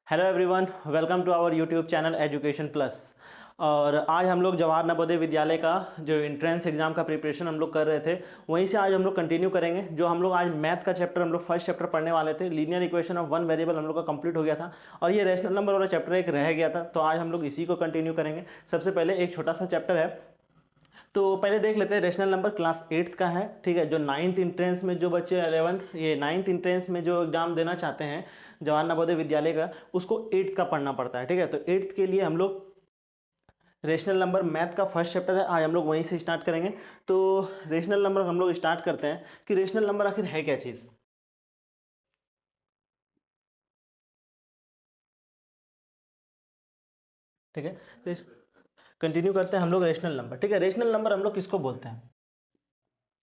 Hello everyone, welcome to our YouTube channel education plus. और आज हम लोग जवाहर नवोदय विद्यालय का जो एंट्रेंस एग्जाम का प्रिपरेशन हम लोग कर रहे थे वहीं से आज हम लोग कंटिन्यू करेंगे। जो हम लोग आज मैथ का चैप्टर हम लोग फर्स्ट चैप्टर पढ़ने वाले थे, linear equation of one variable हम लोग का कंप्लीट हो गया था और ये रैशनल नंबर वाला चैप्टर एक रह गया था, तो आज हम लोग इसी को कंटिन्यू करेंगे। सबसे पहले एक छोटा सा चैप्टर है, तो पहले देख लेते हैं। रेशनल नंबर क्लास 8th का है, ठीक है। जो 9th इंट्रेंस में जो बच्चे 11th ये 9th इंट्रेंस में जो एग्जाम देना चाहते हैं जवाहर नवोदय विद्यालय का, उसको 8th का पढ़ना पड़ता है, ठीक है। तो 8th के लिए हम लोग रेशनल नंबर मैथ का फर्स्ट चैप्टर है, आज हम लोग वहीं से स्टार्ट करेंगे। तो रेशनल नंबर हम लोग स्टार्ट करते हैं कि रेशनल नंबर आखिर है क्या चीज़। ठीक है, कंटिन्यू करते हैं हम लोग रेशनल नंबर। ठीक है, रेशनल नंबर हम लोग किसको बोलते हैं?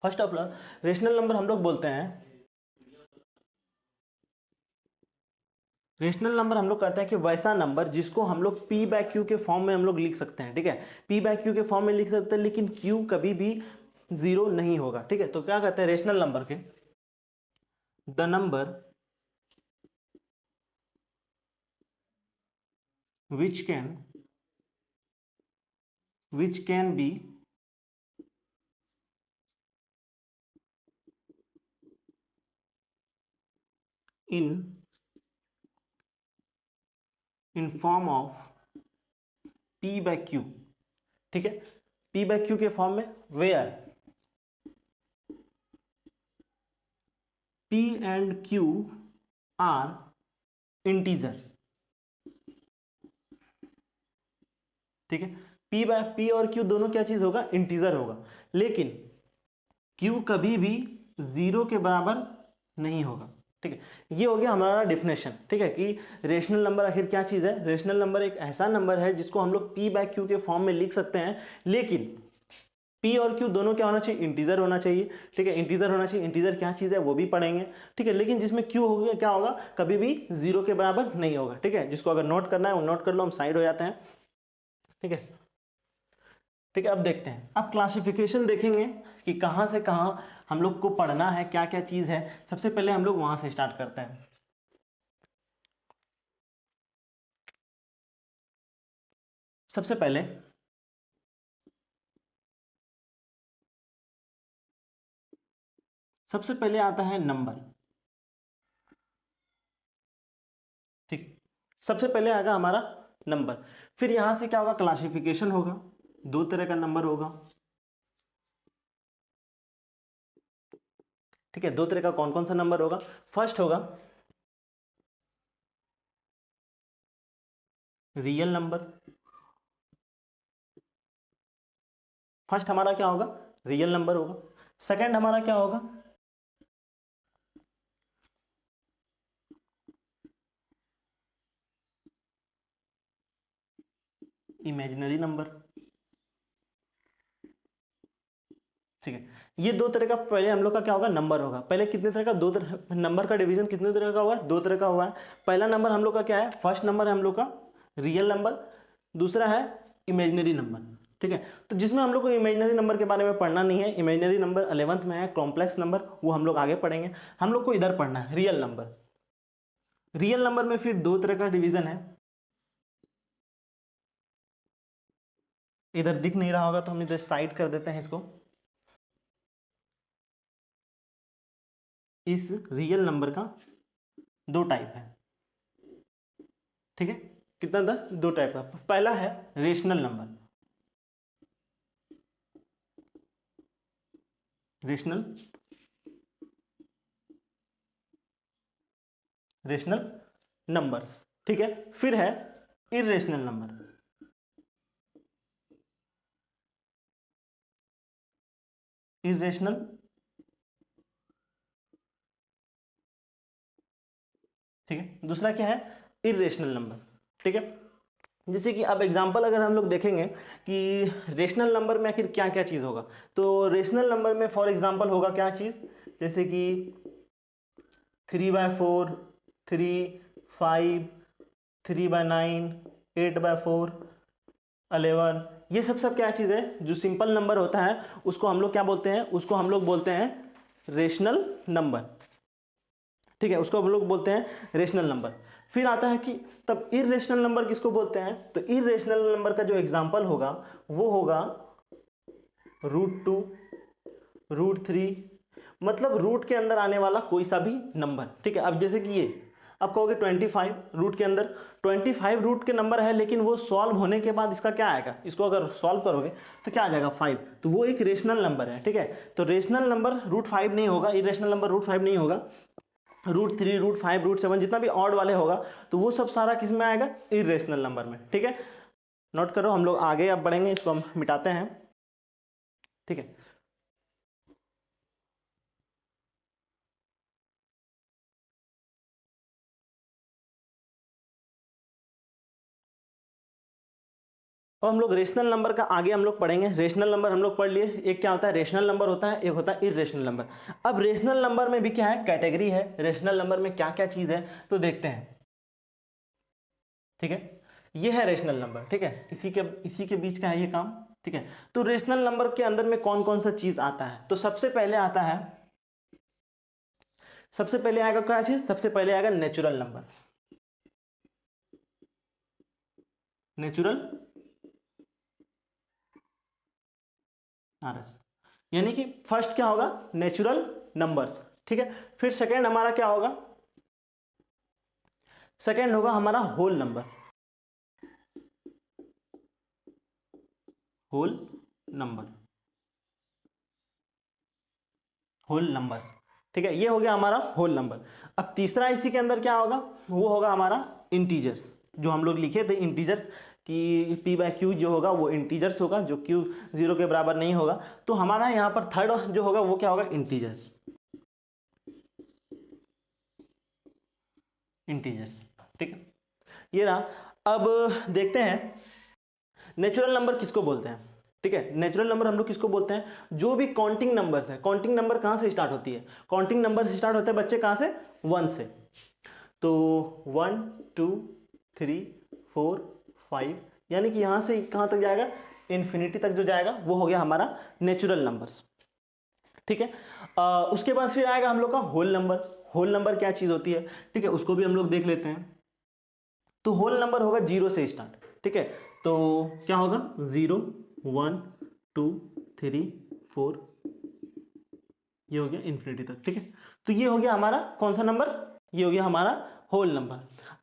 First of all rational number हम लोग बोलते हैं, रेशनल नंबर हम लोग कहते हैं कि वैसा नंबर जिसको हम लोग पी बाय क्यू के फॉर्म में हम लोग लिख सकते हैं। ठीक है, पी बाय क्यू के फॉर्म में लिख सकते हैं, लेकिन क्यू कभी भी जीरो नहीं होगा। ठीक है, तो क्या कहते हैं रेशनल नंबर के, the number which can be in form of P by Q. ठीक है, पी बाय क्यू के फॉर्म में, where P and Q are integer. ठीक है, पी और क्यू दोनों क्या चीज होगा? इंटीजर होगा, लेकिन क्यू कभी भी जीरो के बराबर नहीं होगा। ठीक है, ये हो गया हमारा डिफिनेशन। ठीक है, कि रेशनल नंबर आखिर क्या चीज है। रेशनल नंबर एक ऐसा नंबर है जिसको हम लोग पी बाय क्यू के फॉर्म में लिख सकते हैं, लेकिन पी और क्यू दोनों क्या होना चाहिए? इंटीजर होना चाहिए। ठीक है, इंटीजर होना चाहिए। इंटीजर क्या चीज है वो भी पढ़ेंगे। ठीक है, लेकिन जिसमें क्यू हो गया क्या होगा? कभी भी जीरो के बराबर नहीं होगा। ठीक है, जिसको अगर नोट करना है वो नोट कर लो, हम साइड हो जाते हैं। ठीक है, ठीक है, अब देखते हैं, अब क्लासिफिकेशन देखेंगे कि कहां से कहां हम लोग को पढ़ना है, क्या क्या चीज है। सबसे पहले हम लोग वहां से स्टार्ट करते हैं। सबसे पहले सबसे पहले आता है नंबर। ठीक, सबसे पहले आएगा हमारा नंबर। फिर यहां से क्या होगा? क्लासिफिकेशन होगा। दो तरह का नंबर होगा। ठीक है, दो तरह का कौन कौन सा नंबर होगा? फर्स्ट होगा रियल नंबर। फर्स्ट हमारा क्या होगा? रियल नंबर होगा। सेकंड हमारा क्या होगा? Imaginary number. ठीक है, ये दो तरह का पहले हम लोग का क्या होगा? नंबर होगा। पहले कितने तरह का? दो तरह नंबर का डिवीजन कितने तरह का हुआ है? दो तरह का हुआ है। पहला नंबर हम लोग का क्या है? फर्स्ट नंबर है हम लोग का रियल नंबर, दूसरा है इमेजिनरी नंबर। ठीक है, तो जिसमें हम लोग को इमेजिनरी नंबर के बारे में पढ़ना नहीं है, इमेजिनरी नंबर 11th में है, कॉम्प्लेक्स नंबर, वो हम लोग आगे पढ़ेंगे। हम लोग को इधर पढ़ना है रियल नंबर। रियल नंबर में फिर दो तरह का डिवीजन है। इधर दिख नहीं रहा होगा तो हम इधर साइड कर देते हैं इसको। इस रियल नंबर का दो टाइप है। ठीक है, कितना था? दो टाइप का। पहला है rational number. Rational rational numbers. ठीक है, फिर है इरेशनल नंबर। इरेशनल, ठीक है, दूसरा क्या है? Irrational number. ठीक है, जैसे कि अब एग्जांपल अगर हम लोग देखेंगे कि रेशनल नंबर में आखिर क्या क्या चीज होगा, तो रेशनल नंबर में फॉर एग्जांपल होगा क्या चीज? जैसे कि 3/4, 3, 5, 3/9, 8/4, 11, ये सब क्या चीज़ है? जो सिंपल नंबर होता है उसको हम लोग क्या बोलते हैं? उसको हम लोग बोलते हैं रेशनल नंबर। ठीक है, उसको हम लोग बोलते हैं रेशनल नंबर। फिर आता है कि तब इर्रेशनल नंबर किसको बोलते हैं, तो इर्रेशनल नंबर का जो एग्जाम्पल होगा वो होगा √2, √3, मतलब रूट के अंदर आने वाला कोई सा भी नंबर। ठीक है, अब जैसे कि ये आप कहोगे 25 रूट के अंदर, 25 रूट के नंबर है, लेकिन वो सॉल्व होने के बाद इसका क्या आएगा, इसको अगर सॉल्व करोगे तो क्या आ जाएगा 5, तो वो एक रेशनल नंबर है। ठीक है, तो रेशनल नंबर √5 नहीं होगा, इरेशनल नंबर √5 नहीं होगा, √3, √5, √7 जितना भी ऑड वाले होगा तो वो सब सारा किस में आएगा, इरेशनल नंबर में। ठीक है, नोट करो, हम लोग आगे अब बढ़ेंगे, इसको हम मिटाते हैं। ठीक है, अब हम लोग रेशनल नंबर का आगे हम लोग पढ़ेंगे। रेशनल नंबर हम लोग पढ़ लिए, एक क्या होता है रेशनल नंबर होता है, एक होता है इरेशनल नंबर। अब रेशनल नंबर में भी क्या है, कैटेगरी है, रेशनल नंबर में क्या क्या चीज है तो देखते हैं। ठीक है, ये है रेशनल नंबर। ठीक है, इसी के बीच का है ये काम। ठीक है, तो रेशनल नंबर के अंदर में कौन कौन सा चीज आता है, तो सबसे पहले आता है, सबसे पहले आएगा क्या चीज, सबसे पहले आएगा नेचुरल नंबर। नेचुरल आरएस, यानी कि फर्स्ट क्या होगा, नेचुरल नंबर्स। ठीक है, फिर सेकेंड हमारा क्या होगा, सेकेंड होगा हमारा whole number, whole number, whole numbers. ठीक है, ये हो गया हमारा होल नंबर। अब तीसरा इसी के अंदर क्या होगा, वो होगा हमारा इंटीजर्स, जो हम लोग लिखे थे इंटीजर्स कि p/q जो होगा वो इंटीजर्स होगा, जो q 0 के बराबर नहीं होगा। तो हमारा यहाँ पर थर्ड जो होगा वो क्या होगा, इंटीजर्स, इंटीजर्स। ठीक है, ये रहा। अब देखते हैं नेचुरल नंबर किसको बोलते हैं। ठीक है, नेचुरल नंबर हम लोग किसको बोलते हैं, जो भी काउंटिंग नंबर्स है। काउंटिंग नंबर कहाँ से स्टार्ट होती है, काउंटिंग नंबर से स्टार्ट होते हैं बच्चे कहाँ से, 1 से। तो 1 2 3 4 5, यानी कि यहाँ से कहाँ तक जाएगा, इन्फिनिटी तक जो जाएगा वो हो गया हमारा नेचुरल नंबर्स। ठीक है, उसके बाद फिर आएगा हम लोग का होल नंबर। होल नंबर क्या चीज़ होती है, ठीक है, उसको भी हम लोग देख लेते हैं। तो होल नंबर होगा 0 से स्टार्ट। ठीक है, तो क्या होगा 0 1 2 3 4, ये हो गया इन्फिनिटी तक। ठीक है, तो ये हो गया हमारा कौन सा नंबर, ये हो गया हमारा होल नंबर।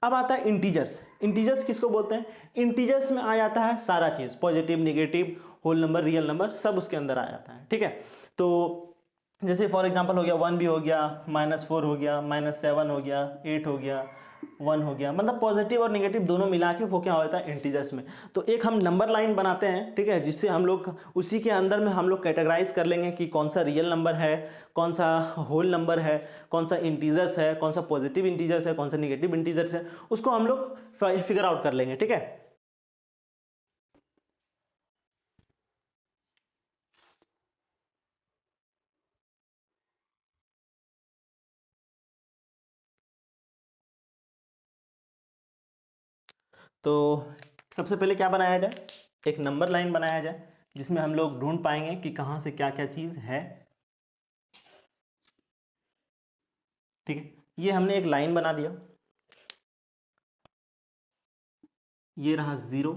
अब आता है इंटीजर्स। इंटीजर्स किसको बोलते हैं, इंटीजर्स में आ जाता है सारा चीज, positive negative whole number real number सब उसके अंदर आ जाता है। ठीक है, तो जैसे फॉर एग्जांपल हो गया 1 भी हो गया, -4 हो गया, -7 हो गया, 8 हो गया, 1 हो गया, मतलब पॉजिटिव और निगेटिव दोनों मिला के वो क्या होता है इंटीजर्स में। तो एक हम नंबर लाइन बनाते हैं, ठीक है, जिससे हम लोग उसी के अंदर में हम लोग कैटेगराइज कर लेंगे कि कौन सा रियल नंबर है, कौन सा होल नंबर है, कौन सा इंटीजर्स है, कौन सा पॉजिटिव इंटीजर्स है, कौन सा निगेटिव इंटीजर्स है, उसको हम लोग फिगर आउट कर लेंगे। ठीक है, तो सबसे पहले क्या बनाया जाए, एक नंबर लाइन बनाया जाए जिसमें हम लोग ढूंढ पाएंगे कि कहाँ से क्या क्या चीज़ है। ठीक है, ये हमने एक लाइन बना दिया, ये रहा 0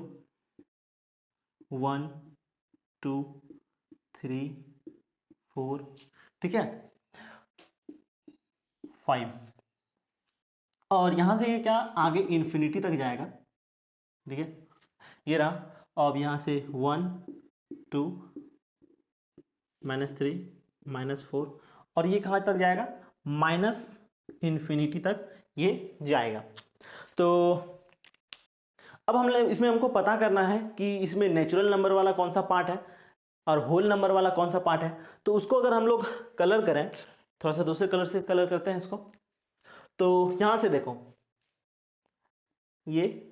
1 2 3 4, ठीक है 5, और यहां से ये क्या आगे इन्फिनिटी तक जाएगा। ठीक है, ये रहा। अब यहाँ से 1 2 -3 -4, और ये कहाँ तक जाएगा, माइनस इन्फिनिटी तक ये जाएगा। तो अब हम इसमें हमको पता करना है कि इसमें नेचुरल नंबर वाला कौन सा पार्ट है और होल नंबर वाला कौन सा पार्ट है। तो उसको अगर हम लोग कलर करें, थोड़ा सा दूसरे कलर से कलर करते हैं इसको, तो यहां से देखो ये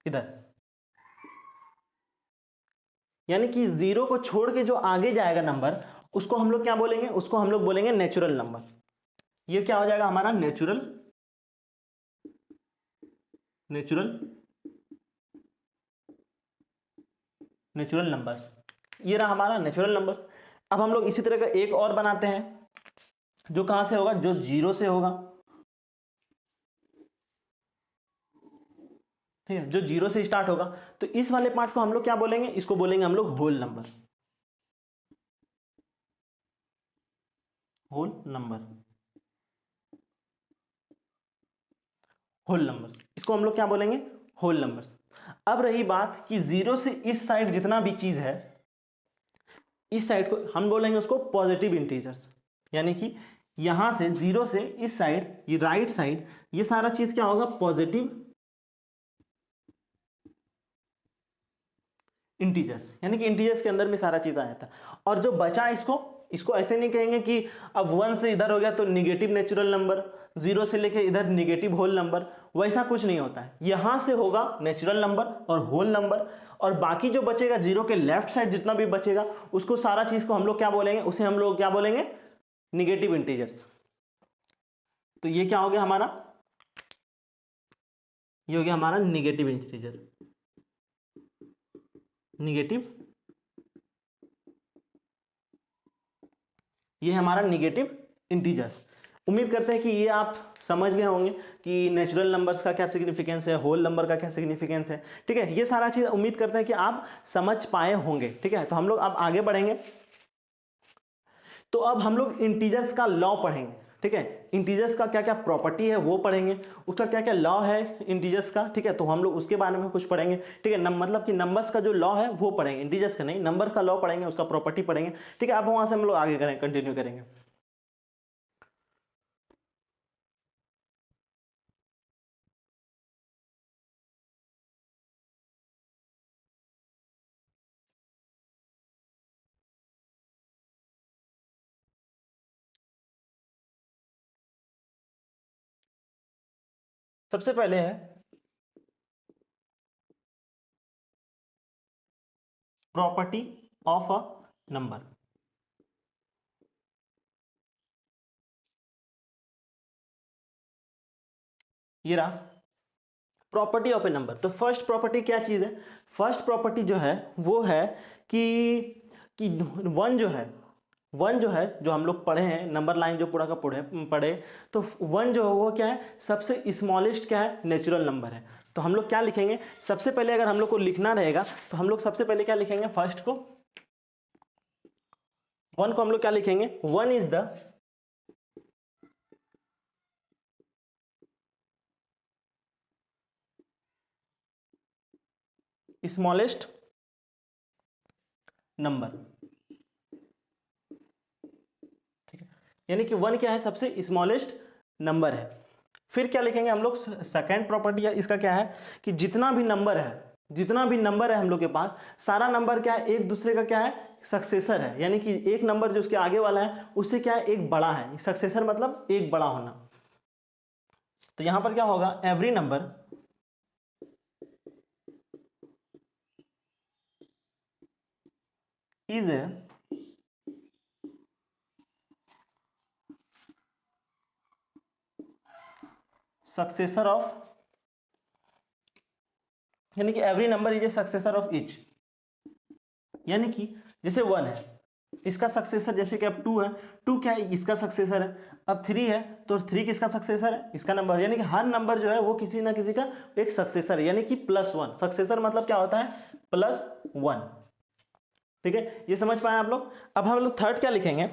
इधर, यानी कि 0 को छोड़ के जो आगे जाएगा नंबर उसको हम लोग क्या बोलेंगे, उसको हम लोग बोलेंगे नेचुरल नंबर। ये क्या हो जाएगा हमारा नेचुरल, नेचुरल नेचुरल नंबर्स, ये रहा हमारा नेचुरल नंबर्स। अब हम लोग इसी तरह का एक और बनाते हैं, जो कहां से होगा, जो 0 से होगा, ठीक है, जो 0 से स्टार्ट होगा। तो इस वाले पार्ट को हम लोग क्या बोलेंगे, इसको बोलेंगे हम लोग whole number, whole number, whole numbers, इसको हम लोग क्या बोलेंगे, होल नंबर्स। अब रही बात कि 0 से इस साइड जितना भी चीज है, इस साइड को हम बोलेंगे उसको पॉजिटिव इंटीजर्स, यानी कि यहां से 0 से इस साइड, ये राइट साइड, ये सारा चीज क्या होगा, पॉजिटिव इंटीजर्स, यानी कि इंटीजर्स के अंदर में सारा चीज आ जाता है। और जो बचा इसको ऐसे नहीं कहेंगे कि अब 1 से इधर हो गया तो निगेटिव नेचुरल नंबर, 0 से लेके इधर निगेटिव होल नंबर, वैसा कुछ नहीं होता है। यहां से होगा नेचुरल नंबर और होल नंबर, और बाकी जो बचेगा 0 के लेफ्ट साइड जितना भी बचेगा, उसको सारा चीज को हम लोग क्या बोलेंगे, उसे हम लोग क्या बोलेंगे, निगेटिव इंटीजर्स। तो ये क्या हो गया हमारा, ये हो गया हमारा निगेटिव इंटीजर, निगेटिव, ये हमारा निगेटिव इंटीजर्स। उम्मीद करते हैं कि ये आप समझ गए होंगे कि नेचुरल नंबर्स का क्या सिग्निफिकेंस है, होल नंबर का क्या सिग्निफिकेंस है, ठीक है। ये सारा चीज उम्मीद करते हैं कि आप समझ पाए होंगे, ठीक है। तो हम लोग अब आगे बढ़ेंगे। तो अब हम लोग इंटीजर्स का लॉ पढ़ेंगे, ठीक है। इंटीजर्स का क्या क्या प्रॉपर्टी है वो पढ़ेंगे, उसका क्या क्या लॉ है इंटीजर्स का, ठीक है। तो हम लोग उसके बारे में कुछ पढ़ेंगे, ठीक है। मतलब कि नंबर्स का जो लॉ है वो पढ़ेंगे, इंटीजर्स का नहीं, नंबर का लॉ पढ़ेंगे, उसका प्रॉपर्टी पढ़ेंगे, ठीक है। अब वहां से हम लोग आगे करें, कंटिन्यू करेंगे। सबसे पहले है प्रॉपर्टी ऑफ अ नंबर। ये रहा प्रॉपर्टी ऑफ ए नंबर। तो फर्स्ट प्रॉपर्टी क्या चीज है, फर्स्ट प्रॉपर्टी जो है वो है कि वन जो है, वन जो है, जो हम लोग पढ़े हैं नंबर लाइन जो पूरा का पढ़े, तो वन जो है वो क्या है, सबसे स्मॉलेस्ट क्या है, नेचुरल नंबर है। तो हम लोग क्या लिखेंगे, सबसे पहले अगर हम लोग को लिखना रहेगा तो हम लोग सबसे पहले क्या लिखेंगे, फर्स्ट को, वन को हम लोग क्या लिखेंगे, one is the smallest number, ठीक है। यानी कि वन क्या है, सबसे स्मॉलेस्ट नंबर है। फिर क्या लिखेंगे हम लोग, सेकेंड प्रॉपर्टी है इसका क्या है, कि जितना भी नंबर है, जितना भी नंबर है हम लोग के पास, सारा नंबर क्या है, एक दूसरे का क्या है, सक्सेसर है। यानी कि एक नंबर जो उसके आगे वाला है उससे क्या है, एक बड़ा है। सक्सेसर मतलब एक बड़ा होना। तो यहां पर क्या होगा, every number is A successor of, यानी कि every number is A successor of each. यानी कि जैसे वन है, इसका सक्सेसर, जैसे कि अब टू है, टू क्या है, इसका सक्सेसर है। अब थ्री है तो थ्री किसका सक्सेसर है, इसका नंबर। यानी कि हर नंबर जो है वो किसी ना किसी का एक सक्सेसर है, यानी कि प्लस वन। सक्सेसर मतलब क्या होता है, प्लस वन, ठीक है। ये समझ पाए आप लोग। अब हम लोग थर्ड क्या लिखेंगे,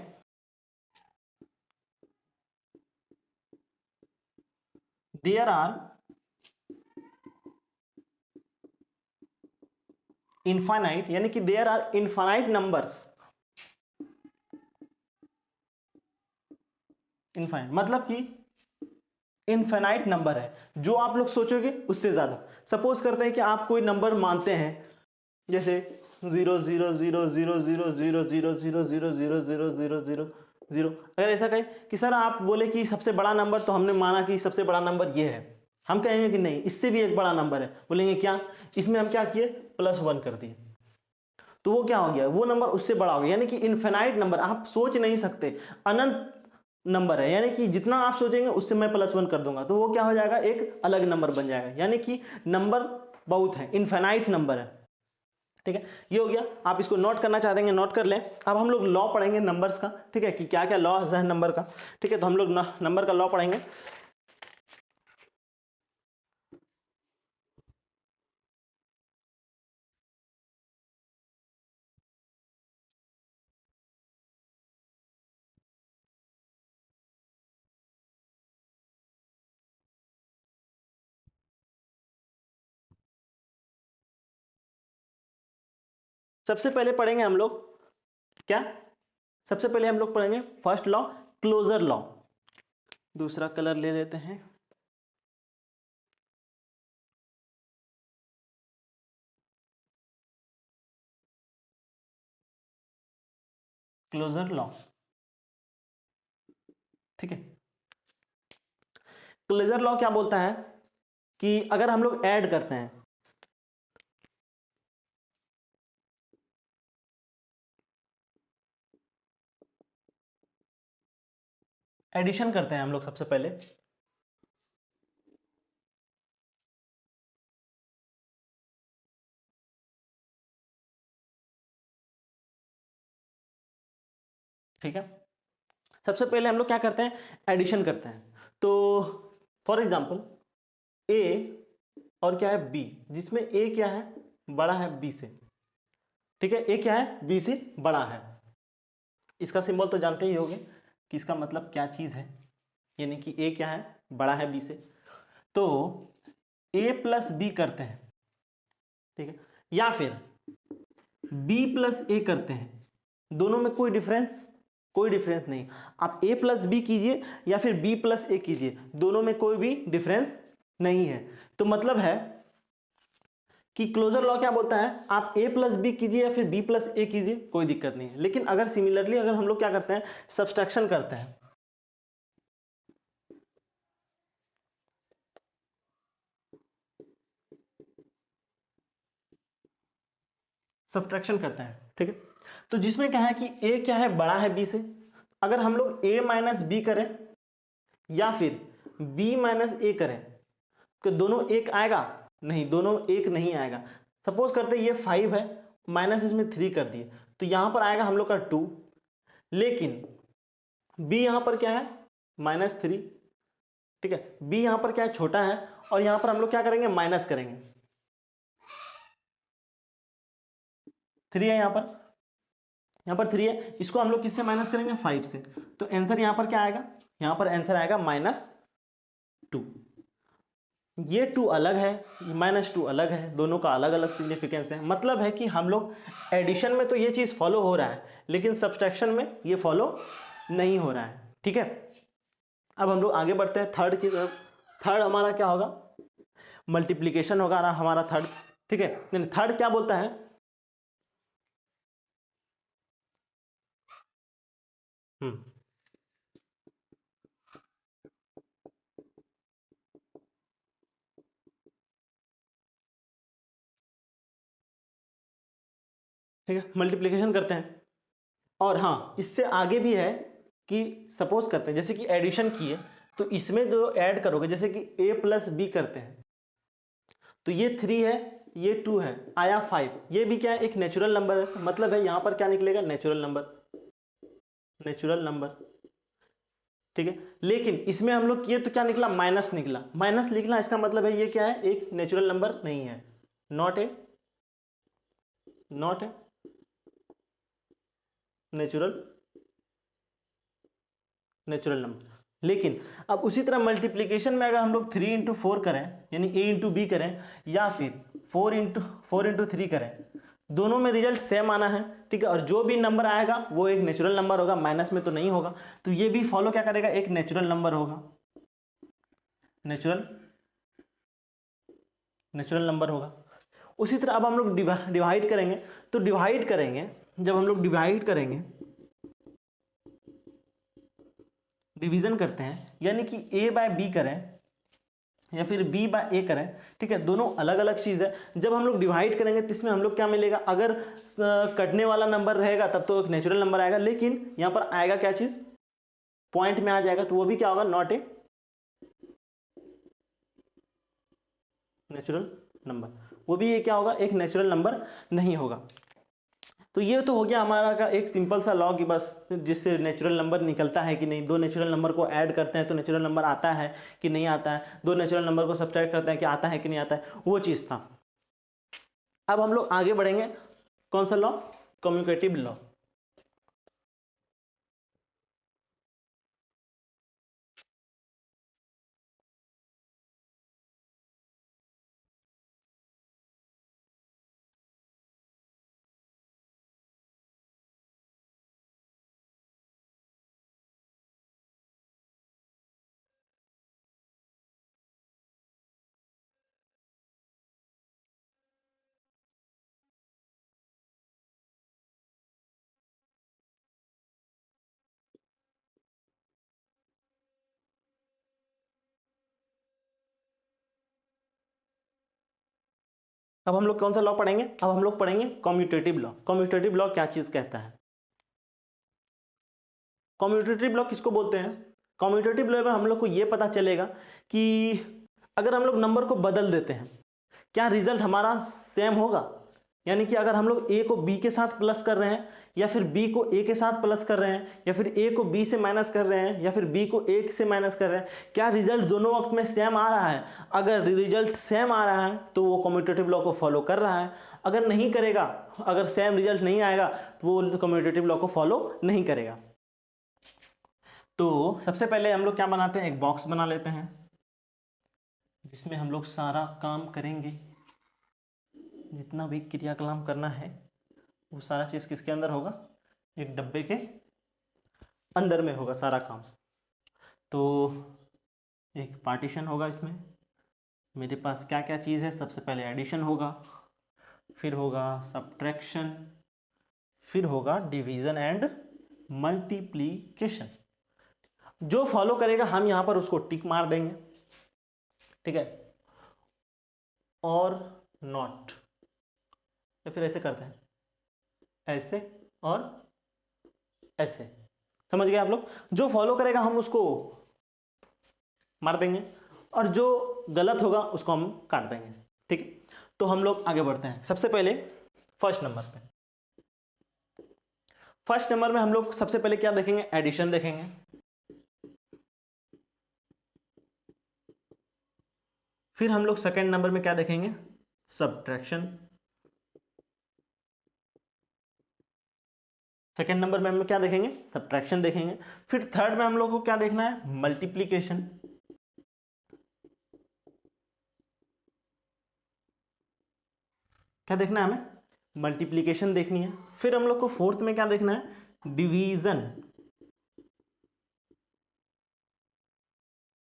देयर आर इनफाइनाइट, यानी कि there are infinite numbers, infinite मतलब कि इनफाइनाइट नंबर है, जो आप लोग सोचोगे उससे ज्यादा। सपोज करते हैं कि आप कोई नंबर मानते हैं, जैसे 0 0 0 0 0 0 0 0 0 0 0 0 0। अगर ऐसा कहें कि सर आप बोले कि सबसे बड़ा नंबर, तो हमने माना कि सबसे बड़ा नंबर ये है, हम कहेंगे कि नहीं इससे भी एक बड़ा नंबर है, बोलेंगे क्या, इसमें हम क्या किए, प्लस वन कर दिए, तो वो क्या हो गया, वो नंबर उससे बड़ा हो गया। यानी कि इनफिनाइट नंबर, आप सोच नहीं सकते, अनंत नंबर है, यानी कि जितना आप सोचेंगे उससे मैं प्लस वन कर दूंगा, तो वो क्या हो जाएगा, एक अलग नंबर बन जाएगा। यानी कि नंबर बहुत है, इनफिनाइट नंबर है। ठीक है, ये हो गया। आप इसको नोट करना चाह देंगे नोट कर लें। अब हम लोग लॉ पढ़ेंगे नंबर्स का, ठीक है, कि क्या क्या लॉ है नंबर का। ठीक है, तो हम लोग नंबर का लॉ पढ़ेंगे। सबसे पहले पढ़ेंगे हम लोग क्या, सबसे पहले हम लोग पढ़ेंगे फर्स्ट लॉ, क्लोजर लॉ। दूसरा कलर ले लेते हैं। क्लोजर लॉ, ठीक है। क्लोजर लॉ क्या बोलता है कि अगर हम लोग ऐड करते हैं, एडिशन करते हैं हम लोग सबसे पहले, ठीक है। सबसे पहले हम लोग क्या करते हैं, एडिशन करते हैं। तो फॉर एग्जांपल ए और क्या है बी, जिसमें ए क्या है, बड़ा है बी से, ठीक है। ए क्या है, बी से बड़ा है। इसका सिंबल तो जानते ही होंगे कि इसका मतलब क्या चीज है, यानी कि ए क्या है, बड़ा है बी से। तो ए प्लस बी करते हैं, ठीक है, या फिर बी प्लस ए करते हैं, दोनों में कोई डिफरेंस, कोई डिफरेंस नहीं। आप ए प्लस बी कीजिए या फिर बी प्लस ए कीजिए, दोनों में कोई भी डिफरेंस नहीं है। तो मतलब है कि क्लोजर लॉ क्या बोलता है, आप ए प्लस बी कीजिए या फिर बी प्लस ए कीजिए, कोई दिक्कत नहीं है। लेकिन अगर सिमिलरली अगर हम लोग क्या करते हैं, सब्सट्रैक्शन करते हैं, सब्सट्रैक्शन करते हैं, ठीक है। तो जिसमें क्या है कि ए क्या है, बड़ा है बी से। अगर हम लोग ए माइनस बी करें या फिर बी माइनस ए करें, तो दोनों एक आएगा, नहीं, दोनों एक नहीं आएगा। सपोज करते ये 5 है, माइनस इसमें 3 कर दिए, तो यहां पर आएगा हम लोग का 2। लेकिन b यहां पर क्या है, -3, ठीक है। b यहां पर क्या है, छोटा है, और यहां पर हम लोग क्या करेंगे, माइनस करेंगे। 3 है यहां पर, यहां पर 3 है, इसको हम लोग किससे माइनस करेंगे, 5 से। तो आंसर यहां पर क्या आएगा, यहां पर आंसर आएगा -2। ये 2 अलग है, -2 अलग है, दोनों का अलग अलग सिग्निफिकेंस है। मतलब है कि हम लोग एडिशन में तो ये चीज़ फॉलो हो रहा है, लेकिन सब्सट्रैक्शन में ये फॉलो नहीं हो रहा है, ठीक है। अब हम लोग आगे बढ़ते हैं थर्ड की तरफ। थर्ड हमारा क्या होगा, मल्टीप्लीकेशन होगा हमारा थर्ड, ठीक है। थर्ड क्या बोलता है, हम्म, ठीक है, मल्टीप्लीकेशन करते हैं। और हाँ, इससे आगे भी है कि सपोज करते हैं जैसे कि एडिशन किए, तो इसमें जो ऐड करोगे, जैसे कि a प्लस बी करते हैं, तो ये 3 है, ये 2 है, आया 5। ये भी क्या है, एक नेचुरल नंबर है। मतलब है यहां पर क्या निकलेगा, नेचुरल नंबर, नेचुरल नंबर, ठीक है। लेकिन इसमें हम लोग किए तो क्या निकला, माइनस निकला। माइनस निकला, इसका मतलब है ये क्या है, एक नेचुरल नंबर नहीं है, not a, not a natural, natural number. लेकिन अब उसी तरह मल्टीप्लीकेशन में अगर हम लोग 3 इंटू 4 करें, यानी a इंटू बी करें, या फिर 4 इंटू 3 करें, दोनों में रिजल्ट सेम आना है, ठीक है। और जो भी नंबर आएगा वो एक नेचुरल नंबर होगा, माइनस में तो नहीं होगा। तो ये भी फॉलो क्या करेगा, एक नेचुरल नंबर होगा, नेचुरल, नेचुरल नंबर होगा। उसी तरह अब हम लोग डिवाइड करेंगे। तो डिवाइड करेंगे, जब हम लोग डिवाइड करेंगे, डिवीजन करते हैं, यानी कि a बाय बी करें या फिर b बाय ए करें, ठीक है, दोनों अलग अलग चीज़ है। जब हम लोग डिवाइड करेंगे तो इसमें हम लोग क्या मिलेगा, अगर कटने वाला नंबर रहेगा तब तो एक नेचुरल नंबर आएगा, लेकिन यहाँ पर आएगा क्या चीज़, पॉइंट में आ जाएगा, तो वो भी क्या होगा, नॉट ए नेचुरल नंबर। वो भी ये क्या होगा, एक नेचुरल नंबर नहीं होगा। तो ये तो हो गया हमारा का एक सिंपल सा लॉ कि बस जिससे नेचुरल नंबर निकलता है कि नहीं, दो नेचुरल नंबर को ऐड करते हैं तो नेचुरल नंबर आता है कि नहीं आता है, दो नेचुरल नंबर को सब्ट्रैक्ट करते हैं कि आता है कि नहीं आता है, वो चीज़ था। अब हम लोग आगे बढ़ेंगे, कौन सा लॉ, कम्यूटेटिव लॉ। अब हम लोग कौन सा लॉ पढ़ेंगे, अब हम लोग पढ़ेंगे कम्यूटेटिव लॉ। कम्यूटेटिव लॉ क्या चीज कहता है, कम्यूटेटिव लॉ किसको बोलते हैं, कम्यूटेटिव लॉ में हम लोग को ये पता चलेगा कि अगर हम लोग नंबर को बदल देते हैं क्या रिजल्ट हमारा सेम होगा। यानी कि अगर हम लोग ए को बी के साथ प्लस कर रहे हैं, या फिर बी को ए के साथ प्लस कर रहे हैं, या फिर ए को बी से माइनस कर रहे हैं, या फिर बी को ए से माइनस कर रहे हैं, क्या रिजल्ट दोनों वक्त में सेम आ रहा है। अगर रिजल्ट सेम आ रहा है तो वो कम्यूटेटिव लॉ को फॉलो कर रहा है, अगर नहीं करेगा, अगर सेम रिजल्ट नहीं आएगा तो वो कम्यूटेटिव लॉ को फॉलो नहीं करेगा। तो सबसे पहले हम लोग क्या बनाते हैं, एक बॉक्स बना लेते हैं जिसमें हम लोग सारा काम करेंगे, जितना भी क्रियाकलाप करना है वो सारा चीज किसके अंदर होगा, एक डब्बे के अंदर में होगा सारा काम। तो एक पार्टीशन होगा इसमें, मेरे पास क्या क्या चीज़ है, सबसे पहले एडिशन होगा, फिर होगा सब्ट्रैक्शन, फिर होगा डिवीजन एंड मल्टीप्लीकेशन। जो फॉलो करेगा हम यहां पर उसको टिक मार देंगे, ठीक है, और नॉट, या फिर ऐसे करते हैं, ऐसे और ऐसे, समझ गए आप लोग। जो फॉलो करेगा हम उसको मार देंगे और जो गलत होगा उसको हम काट देंगे, ठीक है। तो हम लोग आगे बढ़ते हैं, सबसे पहले फर्स्ट नंबर पे। फर्स्ट नंबर में हम लोग सबसे पहले क्या देखेंगे, एडिशन देखेंगे, फिर हम लोग सेकंड नंबर में क्या देखेंगे, सब्ट्रैक्शन, सेकंड नंबर में हम लोग क्या देखेंगे, सब्ट्रैक्शन देखेंगे, फिर थर्ड में हम लोग को क्या देखना है, मल्टीप्लीकेशन, क्या देखना है हमें, मल्टीप्लीकेशन देखनी है। फिर हम लोग को फोर्थ में क्या देखना है, डिवीजन,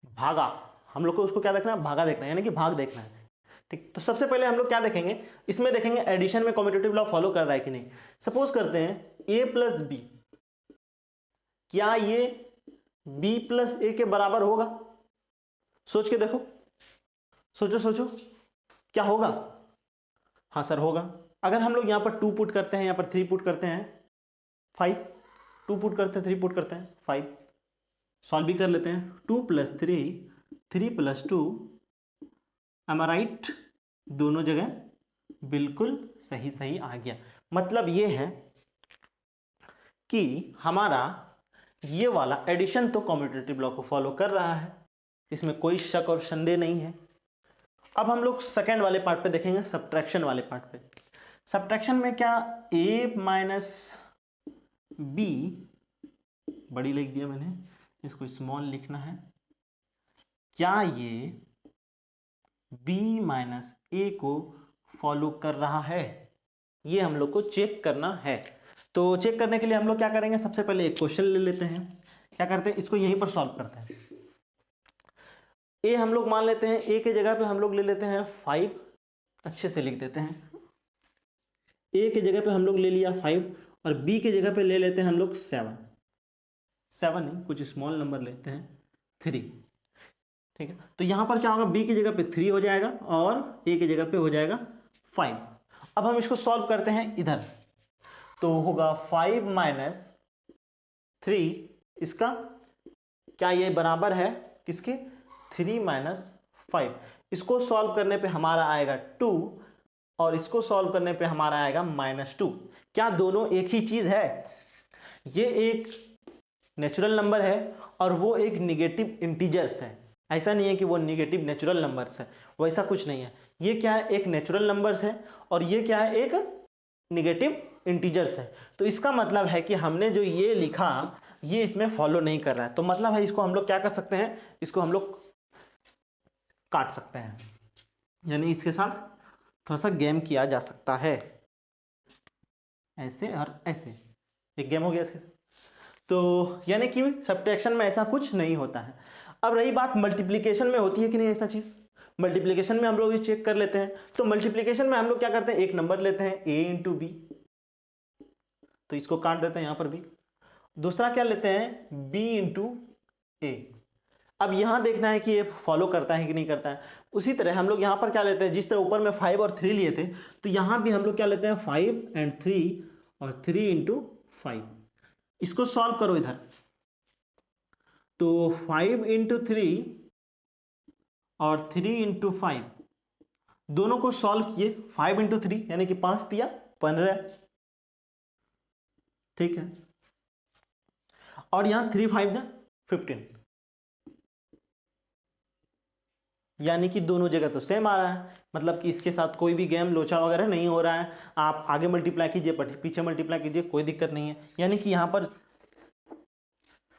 भागा, हम लोग को उसको क्या देखना है, भागा देखना है, यानी कि भाग देखना है, ठीक। तो सबसे पहले हम लोग क्या देखेंगे, इसमें देखेंगे एडिशन में कम्यूटेटिव लॉ फॉलो कर रहा है कि नहीं। सपोज करते हैं ए प्लस बी, क्या ये बी प्लस ए के बराबर होगा, सोच के देखो, सोचो सोचो, क्या होगा, हाँ सर होगा। अगर हम लोग यहाँ पर 2 पुट करते हैं, यहाँ पर 3 पुट करते हैं, 5, 2 पुट करते हैं, 3 पुट करते हैं, 5, सॉल्व भी कर लेते हैं, 2 + 3, 3 + 2, एम आई राइट, दोनों जगह बिल्कुल सही सही आ गया। मतलब ये है कि हमारा ये वाला एडिशन तो कम्यूटेटिव लॉ को फॉलो कर रहा है, इसमें कोई शक और संदेह नहीं है। अब हम लोग सेकेंड वाले पार्ट पे देखेंगे, सब्ट्रैक्शन वाले पार्ट पे। सब्ट्रैक्शन में क्या, a माइनस बी, बड़ी लिख दिया मैंने, इसको स्मॉल लिखना है, क्या ये b माइनस ए को फॉलो कर रहा है, ये हम लोग को चेक करना है। तो चेक करने के लिए हम लोग क्या करेंगे, सबसे पहले एक क्वेश्चन ले लेते हैं, क्या करते हैं, इसको यहीं पर सॉल्व करते हैं। ए हम लोग मान लेते हैं, ए के जगह पे हम लोग ले लेते हैं 5, अच्छे से लिख देते हैं, ए के जगह पे हम लोग ले लिया 5 और बी के जगह पे ले लेते हैं हम लोग 7, 7 नहीं, कुछ स्मॉल नंबर लेते हैं 3, ठीक है। तो यहाँ पर क्या होगा, बी की जगह पे 3 हो जाएगा और ए की जगह पे हो जाएगा 5। अब हम इसको सॉल्व करते हैं इधर, तो होगा 5 माइनस 3, इसका क्या ये बराबर है किसके, 3 माइनस 5। इसको सॉल्व करने पे हमारा आएगा 2, और इसको सॉल्व करने पे हमारा आएगा -2। क्या दोनों एक ही चीज है? ये एक नेचुरल नंबर है और वो एक निगेटिव इंटीजर्स है। ऐसा नहीं है कि वो निगेटिव नेचुरल नंबर्स है, वैसा कुछ नहीं है। ये क्या है, एक नेचुरल नंबर्स है और ये क्या है, एक निगेटिव इंटीजर्स है। तो इसका मतलब है कि हमने जो ये लिखा ये इसमें फॉलो नहीं कर रहा है। तो मतलब है इसको हम लोग क्या कर सकते हैं, इसको हम लोग काट सकते हैं, यानी इसके साथ थोड़ा सा गेम किया जा सकता है, ऐसे और ऐसे। एक गेम हो गया इसके साथ। तो यानी कि सब्ट्रैक्शन में ऐसा कुछ नहीं होता है। अब रही बात मल्टीप्लिकेशन में होती है कि नहीं ऐसा चीज। मल्टीप्लिकेशन में हम लोग ये चेक कर लेते हैं। तो मल्टीप्लिकेशन में हम लोग क्या करते हैं, एक नंबर लेते हैं a इंटू बी, तो इसको काट देते हैं यहां पर भी। दूसरा क्या लेते हैं, b इंटू ए। अब यहां देखना है कि ये फॉलो करता है कि नहीं करता है। उसी तरह हम लोग यहां पर क्या लेते हैं, जिस तरह ऊपर में 5 और 3 लिए थे, तो यहां भी हम लोग क्या लेते हैं 5 एंड 3 और 3 इंटू 5। इसको सॉल्व करो इधर, तो 5 इंटू 3 और 3 इंटू 5 दोनों को सॉल्व किए। 5 इंटू 3 यानी कि 5 दिया 15, ठीक है। और यहां 3 5 ना 15, यानी कि दोनों जगह तो सेम आ रहा है। मतलब कि इसके साथ कोई भी गेम लोचा वगैरह नहीं हो रहा है। आप आगे मल्टीप्लाई कीजिए, पीछे मल्टीप्लाई कीजिए, कोई दिक्कत नहीं है। यानी कि यहां पर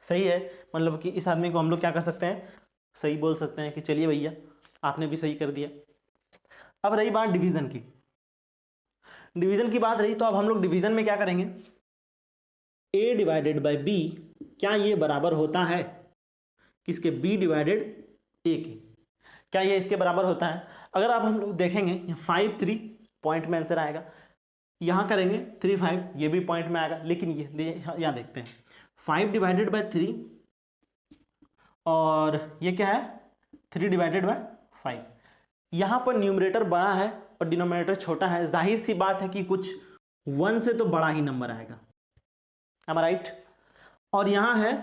सही है। मतलब कि इस आदमी को हम लोग क्या कर सकते हैं, सही बोल सकते हैं कि चलिए भैया आपने भी सही कर दिया। अब रही बात डिवीजन की। डिवीजन की बात रही तो अब हम लोग डिवीजन में क्या करेंगे, a डिवाइडेड बाई बी, क्या ये बराबर होता है किसके, b डिवाइडेड a के। क्या ये इसके बराबर होता है? अगर आप हम लोग देखेंगे 5 3 पॉइंट में आंसर आएगा, यहां करेंगे 3 5 ये भी पॉइंट में आएगा। लेकिन ये यहां देखते हैं 5 डिवाइडेड बाई 3 और ये क्या है 3 डिवाइडेड बाई 5। यहां पर न्यूमरेटर बड़ा है और डिनोमिनेटर छोटा है, जाहिर सी बात है कि कुछ 1 से तो बड़ा ही नंबर आएगा, am I राइट। और यहां है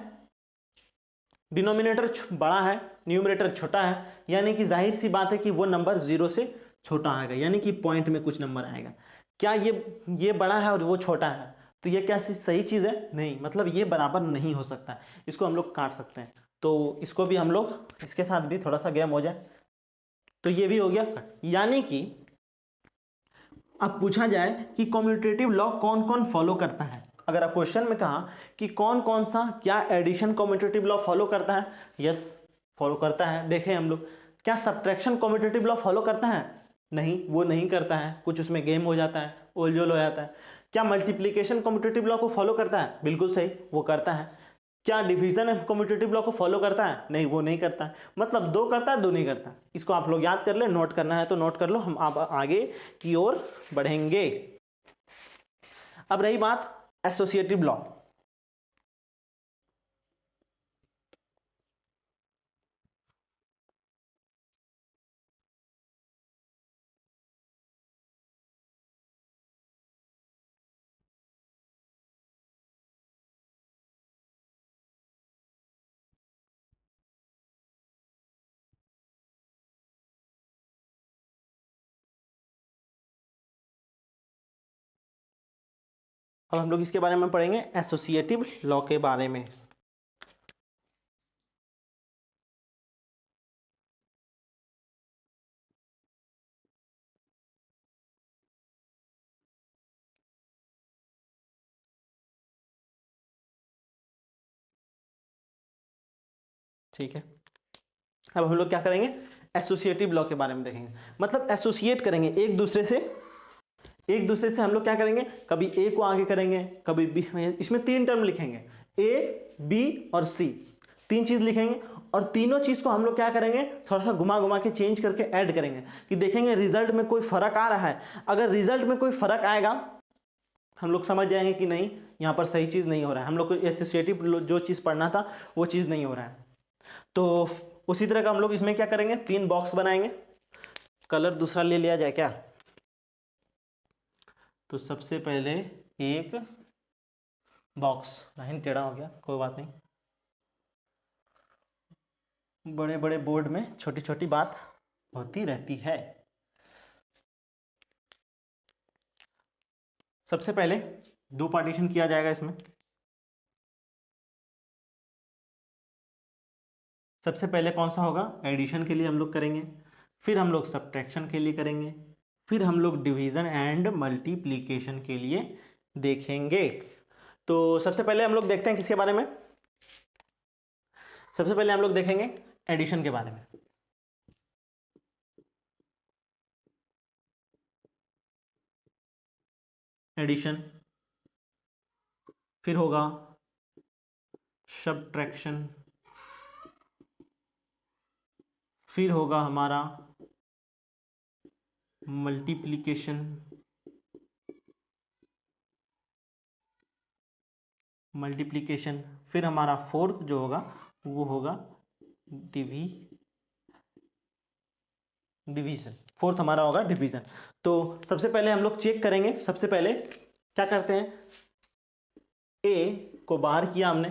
डिनोमिनेटर बड़ा है, न्यूमरेटर छोटा है, यानी कि जाहिर सी बात है कि वो नंबर 0 से छोटा आएगा, यानी कि पॉइंट में कुछ नंबर आएगा। क्या ये बड़ा है और वो छोटा है, तो ये क्या सही चीज है? नहीं, मतलब ये बराबर नहीं हो सकता। इसको हम लोग काट सकते हैं। तो इसको भी हम लोग, इसके साथ भी थोड़ा सा गेम हो जाए, तो ये भी हो गया। यानी कि अब पूछा जाए कि कम्यूटेटिव लॉ कौन कौन फॉलो करता है। अगर आप क्वेश्चन में कहा कि कौन कौन सा क्या एडिशन कम्यूटेटिव लॉ फॉलो करता है, यस फॉलो करता है। देखें हम लोग, क्या सब्ट्रैक्शन कम्यूटेटिव लॉ फॉलो करता है? नहीं, वो नहीं करता है, कुछ उसमें गेम हो जाता है, ओलझोल हो जाता है। क्या मल्टीप्लीकेशन कम्यूटेटिव लॉ को फॉलो करता है? बिल्कुल सही, वो करता है। क्या डिवीजन कम्यूटेटिव लॉ को फॉलो करता है? नहीं, वो नहीं करता है। मतलब दो करता है, दो नहीं करता। इसको आप लोग याद कर ले, नोट करना है तो नोट कर लो, हम आप आगे की ओर बढ़ेंगे। अब रही बात एसोसिएटिव लॉ। अब हम लोग इसके बारे में पढ़ेंगे, एसोसिएटिव लॉ के बारे में। ठीक है, अब हम लोग क्या करेंगे, एसोसिएटिव लॉ के बारे में देखेंगे। मतलब एसोसिएट करेंगे एक दूसरे से, एक दूसरे से हम लोग क्या करेंगे, कभी ए को आगे करेंगे, कभी बी। इसमें 3 टर्म लिखेंगे, ए बी और सी, 3 चीज लिखेंगे। और तीनों चीज को हम लोग क्या करेंगे, थोड़ा सा घुमा घुमा के चेंज करके ऐड करेंगे कि देखेंगे रिजल्ट में कोई फर्क आ रहा है। अगर रिजल्ट में कोई फर्क आएगा हम लोग समझ जाएंगे कि नहीं, यहाँ पर सही चीज नहीं हो रहा है, हम लोग को एसोसिएटिव जो चीज पढ़ना था वो चीज नहीं हो रहा है। तो उसी तरह का हम लोग इसमें क्या करेंगे, 3 बॉक्स बनाएंगे। कलर दूसरा ले लिया जाए क्या? तो सबसे पहले एक बॉक्स, लाइन टेढ़ा हो गया, कोई बात नहीं, बड़े बड़े बोर्ड में छोटी छोटी बात होती रहती है। सबसे पहले दो पार्टीशन किया जाएगा इसमें। सबसे पहले कौन सा होगा, एडिशन के लिए हम लोग करेंगे, फिर हम लोग सब्ट्रैक्शन के लिए करेंगे, फिर हम लोग डिवीजन एंड मल्टीप्लिकेशन के लिए देखेंगे। तो सबसे पहले हम लोग देखते हैं किसके बारे में, सबसे पहले हम लोग देखेंगे एडिशन के बारे में। एडिशन, फिर होगा सब्ट्रैक्शन, फिर होगा हमारा मल्टीप्लिकेशन, फिर हमारा फोर्थ जो होगा वो होगा डिवीजन, फोर्थ हमारा होगा डिवीजन। तो सबसे पहले हम लोग चेक करेंगे, सबसे पहले क्या करते हैं, ए को बाहर किया हमने,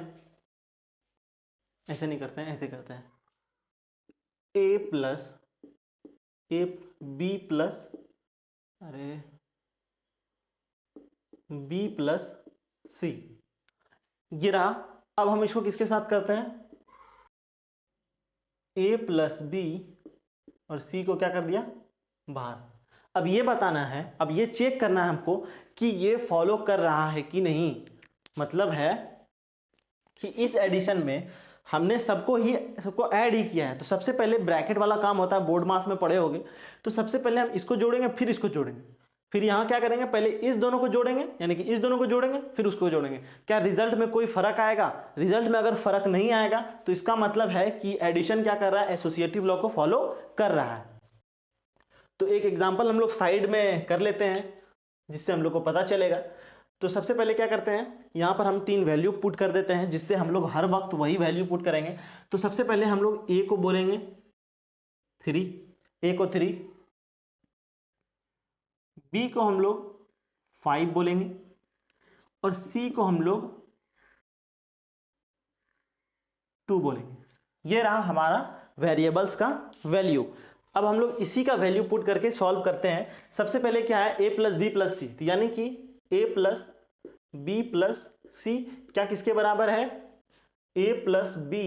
ऐसे नहीं करते हैं, ऐसे करते हैं, A plus A B plus B plus C, ये रहा। अब हम इसको किसके साथ करते हैं, ए प्लस बी और सी को क्या कर दिया बाहर। अब ये बताना है, अब ये चेक करना है हमको कि ये फॉलो कर रहा है कि नहीं, मतलब है कि इस एडिशन में हमने सबको ऐड ही किया है। तो सबसे पहले ब्रैकेट वाला काम होता है, बोर्ड मास में पढ़े होगे, तो सबसे पहले हम इसको जोड़ेंगे, फिर इसको जोड़ेंगे, फिर यहाँ क्या करेंगे, पहले इस दोनों को जोड़ेंगे, यानी कि इस दोनों को जोड़ेंगे फिर उसको जोड़ेंगे। क्या रिजल्ट में कोई फर्क आएगा, रिजल्ट में अगर फर्क नहीं आएगा तो इसका मतलब है कि एडिशन क्या कर रहा है, एसोसिएटिव लॉ को फॉलो कर रहा है। तो एक एग्जांपल हम लोग साइड में कर लेते हैं जिससे हम लोग को पता चलेगा। तो सबसे पहले क्या करते हैं, यहाँ पर हम 3 वैल्यू पुट कर देते हैं जिससे हम लोग हर वक्त वही वैल्यू पुट करेंगे। तो सबसे पहले हम लोग ए को बोलेंगे 3, ए को 3, बी को हम लोग 5 बोलेंगे और सी को हम लोग 2 बोलेंगे। ये रहा हमारा वेरिएबल्स का वैल्यू। अब हम लोग इसी का वैल्यू पुट करके सॉल्व करते हैं। सबसे पहले क्या है, ए प्लस बी प्लस सी, यानी कि ए प्लस बी प्लस सी क्या किसके बराबर है, ए प्लस बी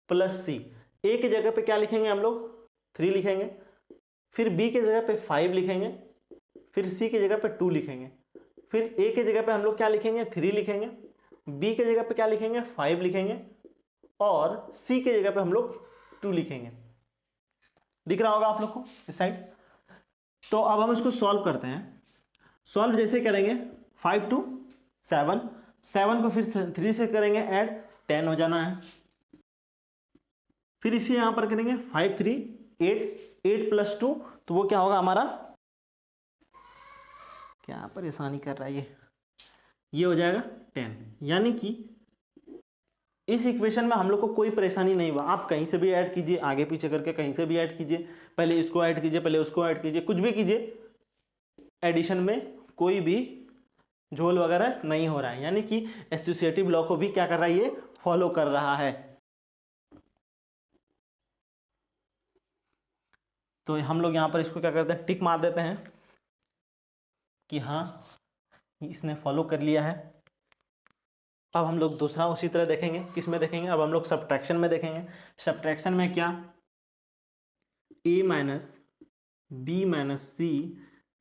प्लस सी। ए की जगह पे क्या लिखेंगे हम लोग 3 लिखेंगे, फिर बी की जगह पे 5 लिखेंगे, फिर सी की जगह पे 2 लिखेंगे, फिर ए की जगह पे हम लोग क्या लिखेंगे 3 लिखेंगे, बी की जगह पे क्या लिखेंगे 5 लिखेंगे और सी की जगह पे हम लोग 2 लिखेंगे। दिख रहा होगा आप लोग को इस साइड। तो अब हम इसको सॉल्व करते हैं। सॉल्व जैसे करेंगे 5 to 7, 7 को फिर 3 से करेंगे ऐड, 10 हो जाना है। फिर इसे यहां पर करेंगे 5 3 8, 8 प्लस 2, तो वो क्या होगा हमारा, क्या परेशानी कर रहा है ये हो जाएगा 10। यानी कि इस इक्वेशन में हम लोग को कोई परेशानी नहीं हुआ। आप कहीं से भी ऐड कीजिए, आगे पीछे करके कहीं से भी ऐड कीजिए, पहले इसको ऐड कीजिए, पहले उसको ऐड कीजिए, कुछ भी कीजिए, एडिशन में कोई भी झोल वगैरह नहीं हो रहा है। यानी कि एसोसिएटिव लॉ को भी क्या कर रहा है, ये फॉलो कर रहा है। तो हम लोग यहां पर इसको क्या करते हैं, टिक मार देते हैं कि हाँ इसने फॉलो कर लिया है। अब हम लोग दूसरा उसी तरह देखेंगे, किस में देखेंगे, अब हम लोग सब्ट्रैक्शन में देखेंगे। सब्ट्रैक्शन में क्या, ए माइनस बी माइनस सी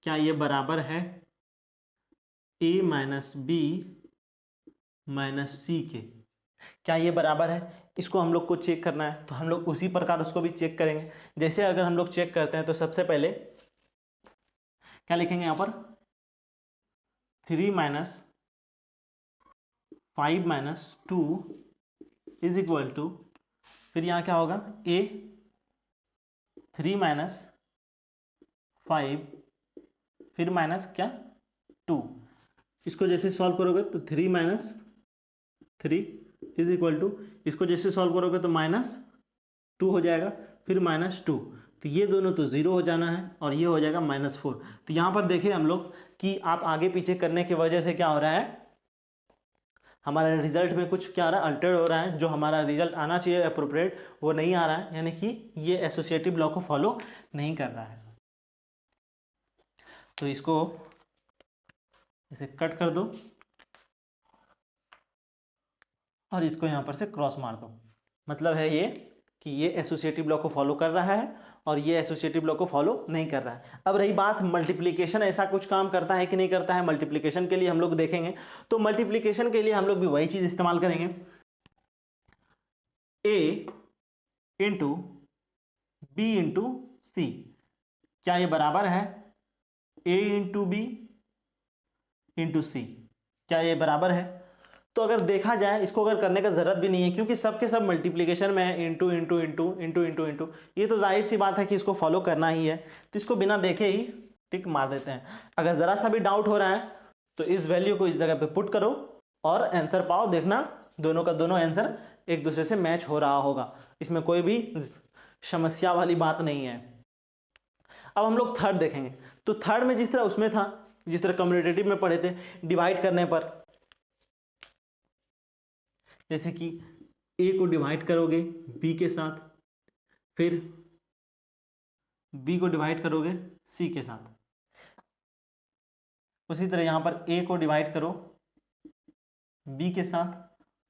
क्या ये बराबर है ए माइनस बी माइनस सी के, क्या ये बराबर है, इसको हम लोग को चेक करना है। तो हम लोग उसी प्रकार उसको भी चेक करेंगे। जैसे अगर हम लोग चेक करते हैं तो सबसे पहले क्या लिखेंगे यहाँ पर, 3 minus 5 minus 2 is equal to, फिर यहाँ क्या होगा, ए 3 माइनस 5 फिर माइनस क्या 2। इसको जैसे सॉल्व करोगे तो 3 माइनस 3 इज इक्वल टू, इसको जैसे सॉल्व करोगे तो माइनस 2 हो जाएगा, फिर माइनस 2, तो ये दोनों तो 0 हो जाना है और ये हो जाएगा -4। तो यहाँ पर देखिए हम लोग कि आप आगे पीछे करने की वजह से क्या हो रहा है, हमारा रिजल्ट में कुछ क्या आ रहा है, अल्टर हो रहा है। जो हमारा रिजल्ट आना चाहिए अप्रोप्रिएट वो नहीं आ रहा है, यानी कि ये एसोसिएटिव लॉ को फॉलो नहीं कर रहा है। तो इसको इसे कट कर दो और इसको यहाँ पर से क्रॉस मार दो। मतलब है ये कि ये एसोसिएटिव लॉ को फॉलो कर रहा है और ये एसोसिएटिव लॉ को फॉलो नहीं कर रहा है। अब रही बात मल्टीप्लिकेशन, ऐसा कुछ काम करता है कि नहीं करता है। मल्टीप्लिकेशन के लिए हम लोग देखेंगे, तो मल्टीप्लिकेशन के लिए हम लोग भी वही चीज इस्तेमाल करेंगे, ए इंटू बी इंटू सी। क्या ये बराबर है ए इंटू बी इंटू सी? क्या ये बराबर है? तो अगर देखा जाए, इसको अगर करने का जरूरत भी नहीं है क्योंकि सबके सब मल्टीप्लिकेशन में है, into into into into into into, ये तो जाहिर सी बात है कि इसको फॉलो करना ही है। तो इसको बिना देखे ही टिक मार देते हैं। अगर जरा सा भी डाउट हो रहा है तो इस वैल्यू को इस जगह पे पुट करो और आंसर पाओ। देखना दोनों का दोनों आंसर एक दूसरे से मैच हो रहा होगा, इसमें कोई भी समस्या वाली बात नहीं है। अब हम लोग थर्ड देखेंगे। तो थर्ड में जिस तरह उसमें था, जिस तरह कम्युनिटेटिव में पढ़े थे, डिवाइड करने पर, जैसे कि ए को डिवाइड करोगे बी के साथ, फिर बी को डिवाइड करोगे सी के साथ, उसी तरह यहां पर ए को डिवाइड करो बी के साथ,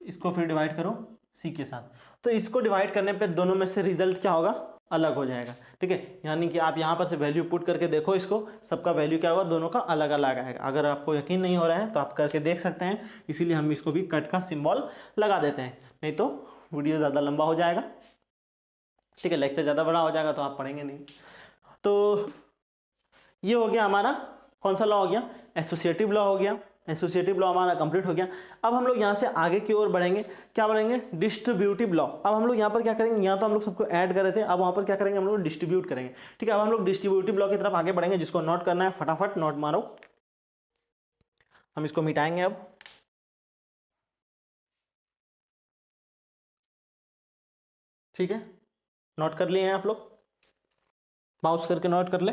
इसको फिर डिवाइड करो सी के साथ। तो इसको डिवाइड करने पे दोनों में से रिजल्ट क्या होगा, अलग हो जाएगा। ठीक है, यानी कि आप यहां पर से वैल्यू पुट करके देखो, इसको सबका वैल्यू क्या होगा, दोनों का अलग अलग आएगा। अगर आपको यकीन नहीं हो रहा है तो आप करके देख सकते हैं, इसीलिए हम इसको भी कट का सिंबल लगा देते हैं, नहीं तो वीडियो ज़्यादा लंबा हो जाएगा। ठीक है, लेक्चर ज़्यादा बड़ा हो जाएगा तो आप पढ़ेंगे नहीं। तो ये हो गया हमारा, कौन सा लॉ हो गया, एसोसिएटिव लॉ हो गया। एसोसिएटिव लॉ हमारा कंप्लीट हो गया। अब हम लोग यहाँ से आगे की ओर बढ़ेंगे, क्या बढ़ेंगे, डिस्ट्रीब्यूटिव लॉ। अब हम लोग यहाँ पर क्या करेंगे, यहाँ तो हम लोग सबको ऐड कर रहे थे, अब वहाँ पर क्या करेंगे, हम लोग डिस्ट्रीब्यूट करेंगे। ठीक है, अब हम लोग डिस्ट्रीब्यूटिव लॉ की तरफ आगे बढ़ेंगे, जिसको नोट करना है फटाफट नोट मारो। हम इसको मिटाएंगे अब। ठीक है, नोट कर लिए हैं आप लोग, माउस करके नोट कर ले।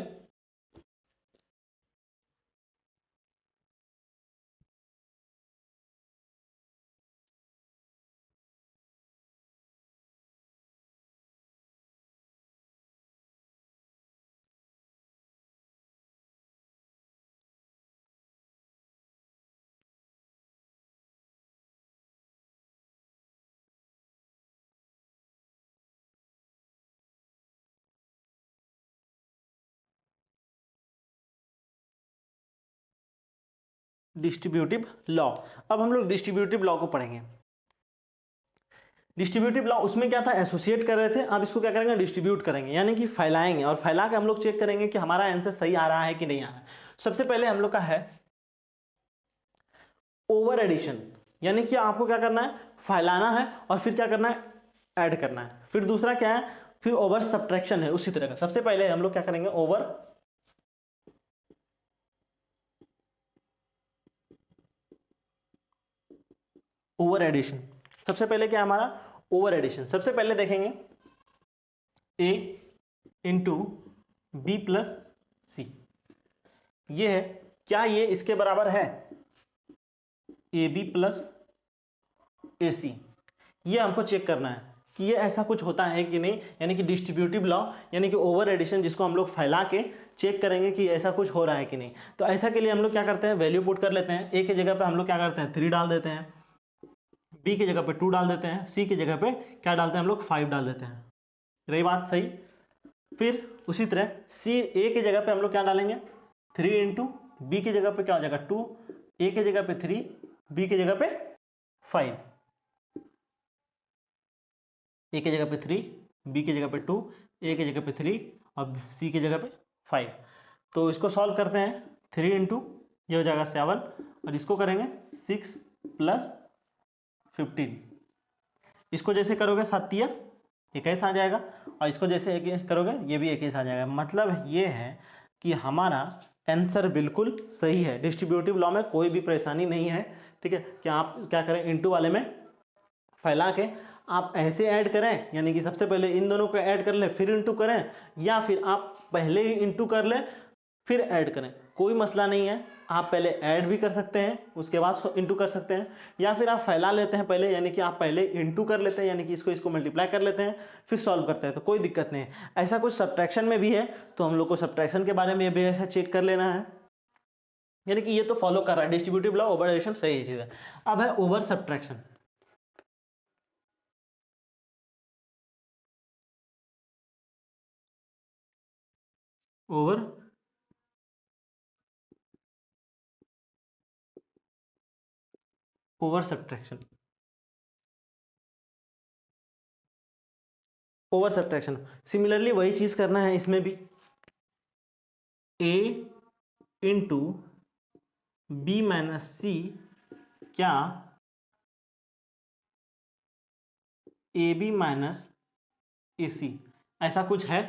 डिस्ट्रीब्यूटिव लॉ, अब हम लोग डिस्ट्रीब्यूटिव लॉ को पढ़ेंगे। डिस्ट्रीब्यूटिव लॉ उसमें क्या था, एसोसिएट कर रहे थे, अब इसको क्या करेंगे, डिस्ट्रीब्यूट करेंगे, यानी कि फैलाएंगे, और फैला के हम लोग चेक करेंगे कि हमारा आंसर सही आ रहा है कि नहीं आ रहा है। सबसे पहले हम लोग का है ओवर एडिशन, यानी कि आपको क्या करना है, फैलाना है और फिर क्या करना है, ऐड करना है। फिर दूसरा क्या है, फिर ओवर सब्ट्रैक्शन है उसी तरह का। सबसे पहले हम लोग क्या करेंगे, ओवर एडिशन। सबसे पहले क्या है हमारा, ओवर एडिशन। सबसे पहले देखेंगे ए इंटू बी प्लस सी, ये है, क्या ये इसके बराबर है, ए बी प्लस ए सी। ये हमको चेक करना है कि ये ऐसा कुछ होता है कि नहीं, यानी कि डिस्ट्रीब्यूटिव लॉ, यानी कि ओवर एडिशन, जिसको हम लोग फैला के चेक करेंगे कि ऐसा कुछ हो रहा है कि नहीं। तो ऐसा के लिए हम लोग क्या करते हैं, वैल्यू पुट कर लेते हैं। ए की जगह पे हम लोग क्या करते हैं, 3 डाल देते हैं, बी की जगह पे 2 डाल देते हैं, सी की जगह पे क्या डालते हैं हम लोग, 5 डाल देते हैं। रही बात सही। फिर उसी तरह सी, ए की जगह पे हम लोग क्या डालेंगे, 3 इंटू, बी की जगह पे क्या हो जाएगा 2, ए की जगह पे 3, बी की जगह पे 5, ए की जगह पे 3, बी की जगह पे 2, ए की जगह पे 3 और सी की जगह पे 5। तो इसको सॉल्व करते हैं, 3 इंटू, ये हो जाएगा 7, और इसको करेंगे 6 प्लस 15। इसको जैसे करोगे 7 या 21 आ जाएगा, और इसको जैसे 21 करोगे ये भी 21 आ जाएगा। मतलब ये है कि हमारा आंसर बिल्कुल सही है। डिस्ट्रीब्यूटिव लॉ में कोई भी परेशानी नहीं है। ठीक है, कि आप क्या करें, इनटू वाले में फैला के आप ऐसे ऐड करें, यानी कि सबसे पहले इन दोनों को ऐड कर लें फिर इनटू करें, या फिर आप पहले ही इनटू कर लें फिर ऐड करें, कोई मसला नहीं है। आप पहले ऐड भी कर सकते हैं उसके बाद इनटू कर सकते हैं, या फिर आप फैला लेते हैं पहले, यानी कि आप पहले इनटू कर लेते हैं, यानी कि इसको मल्टीप्लाई कर लेते हैं फिर सॉल्व करते हैं, तो कोई दिक्कत नहीं है। ऐसा कुछ सब्ट्रैक्शन में भी है तो हम लोग को सब्ट्रैक्शन के बारे में भी ऐसा चेक कर लेना है। यानी कि ये तो फॉलो कर रहा है डिस्ट्रीब्यूटिव लॉ, ओवर एडिशन सही चीज है। अब है over subtraction. Over over subtraction, over subtraction similarly वही चीज करना है इसमें भी। ए इंटू बी माइनस सी क्या ए बी माइनस ए सी, ऐसा कुछ है।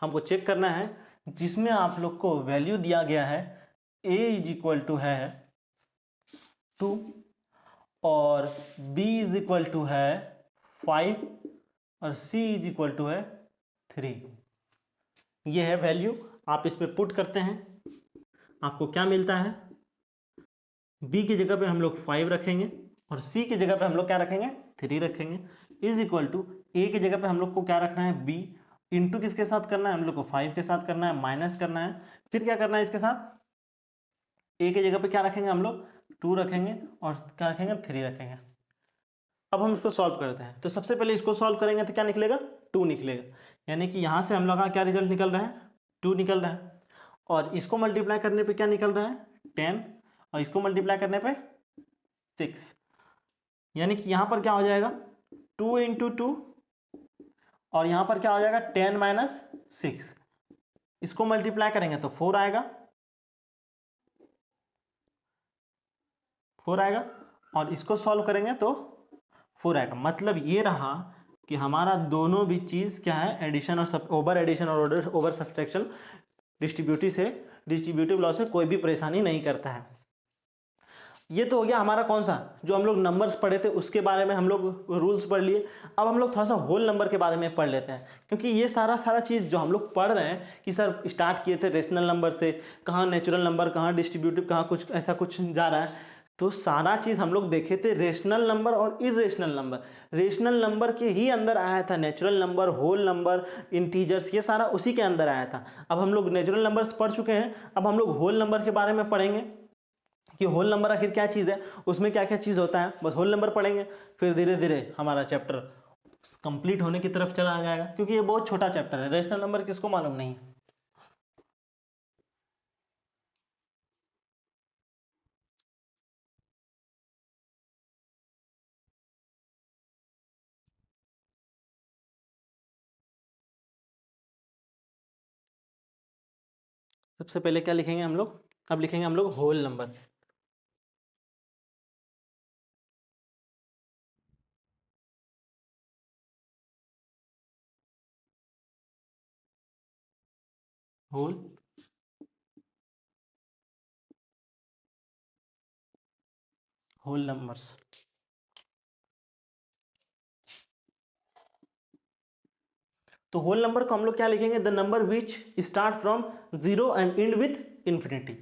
हमको चेक करना है जिसमें आप लोग को वैल्यू दिया गया है a इज इक्वल टू है 2 और b इज इक्वल टू है 5 और c इज इक्वल टू है 3। ये है वैल्यू, आप इस पे पुट करते हैं, आपको क्या मिलता है, b की जगह पे हम लोग 5 रखेंगे और c की जगह पे हम लोग क्या रखेंगे, 3 रखेंगे, इज इक्वल टू a की जगह पे हम लोग को क्या रखना है, b इंटू किसके साथ करना है, हम लोग को 5 के साथ करना है, माइनस करना है, फिर क्या करना है इसके साथ, a की जगह पे क्या रखेंगे हम लोग, 2 रखेंगे और क्या रखेंगे, 3 रखेंगे। अब हम इसको सॉल्व करते हैं, तो सबसे पहले इसको सॉल्व करेंगे तो क्या निकलेगा, 2 निकलेगा, यानी कि यहाँ से हम लोग का क्या रिजल्ट निकल रहा है, 2 निकल रहा है। और इसको मल्टीप्लाई करने पे क्या निकल रहा है, 10 और इसको मल्टीप्लाई करने पे 6, यानी कि यहाँ पर क्या हो जाएगा, 2 इंटू 2 और यहाँ पर क्या हो जाएगा 10 माइनस 6, इसको मल्टीप्लाई करेंगे तो 4 आएगा, 4 आएगा और इसको सॉल्व करेंगे तो 4 आएगा। मतलब ये रहा कि हमारा दोनों भी चीज़ क्या है, एडिशन और ओवर एडिशन और ओवर सब्ट्रैक्शन डिस्ट्रीब्यूटिव लॉ से कोई भी परेशानी नहीं करता है। ये तो हो गया हमारा कौन सा, जो हम लोग नंबर्स पढ़े थे उसके बारे में हम लोग रूल्स पढ़ लिए। अब हम लोग थोड़ा सा होल नंबर के बारे में पढ़ लेते हैं, क्योंकि ये सारा चीज़ जो हम लोग पढ़ रहे हैं कि सर स्टार्ट किए थे रेशनल नंबर से, कहाँ नेचुरल नंबर, कहाँ डिस्ट्रीब्यूटिव, कहाँ कुछ ऐसा कुछ जा रहा है, तो सारा चीज़ हम लोग देखे थे रेशनल नंबर और इरेशनल नंबर। रेशनल नंबर के ही अंदर आया था natural number, whole number, integers, ये सारा उसी के अंदर आया था। अब हम लोग नेचुरल नंबर्स पढ़ चुके हैं, अब हम लोग होल नंबर के बारे में पढ़ेंगे कि होल नंबर आखिर क्या चीज़ है, उसमें क्या क्या चीज़ होता है, बस होल नंबर पढ़ेंगे, फिर धीरे धीरे हमारा चैप्टर कंप्लीट होने की तरफ चला जाएगा, क्योंकि ये बहुत छोटा चैप्टर है, रेशनल नंबर किसको मालूम नहीं है। सबसे पहले क्या लिखेंगे हम लोग, अब लिखेंगे हम लोग whole number. Whole whole numbers, तो होल नंबर को हम लोग क्या लिखेंगे, the number which start from 0 and end with infinity.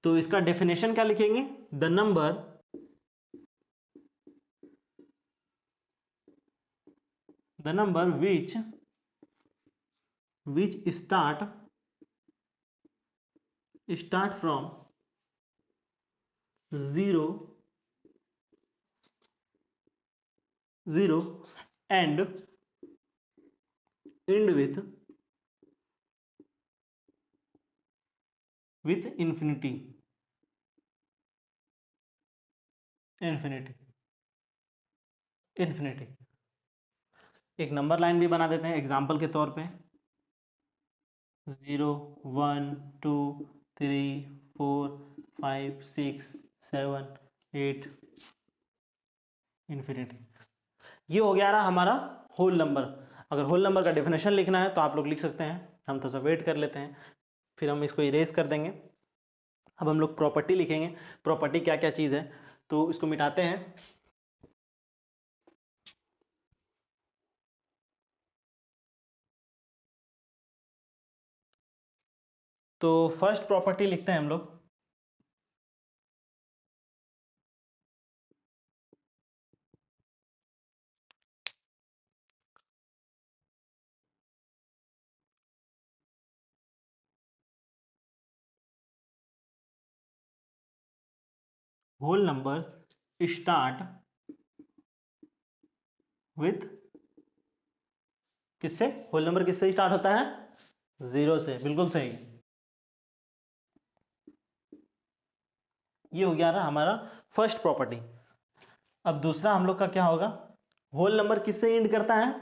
तो इसका डेफिनेशन क्या लिखेंगे, the number which start from 0 and end with infinity infinity। एक नंबर लाइन भी बना देते हैं एग्जाम्पल के तौर पे, 0 1 2 3 4 5 6 7 8 इन्फिनिटी। ये हो गया रहा हमारा होल नंबर। अगर होल नंबर का डेफिनेशन लिखना है तो आप लोग लिख सकते हैं, हम थोड़ा सा वेट कर लेते हैं, फिर हम इसको इरेज कर देंगे। अब हम लोग प्रॉपर्टी लिखेंगे, प्रॉपर्टी क्या क्या चीज़ है, तो इसको मिटाते हैं। तो फर्स्ट प्रॉपर्टी लिखते हैं हम लोग, होल नंबर्स स्टार्ट विथ किससे, होल नंबर किससे स्टार्ट होता है, 0 से, बिल्कुल सही। ये हो गया ना हमारा फर्स्ट प्रॉपर्टी। अब दूसरा हम लोग का क्या होगा, होल नंबर किससे एंड करता है,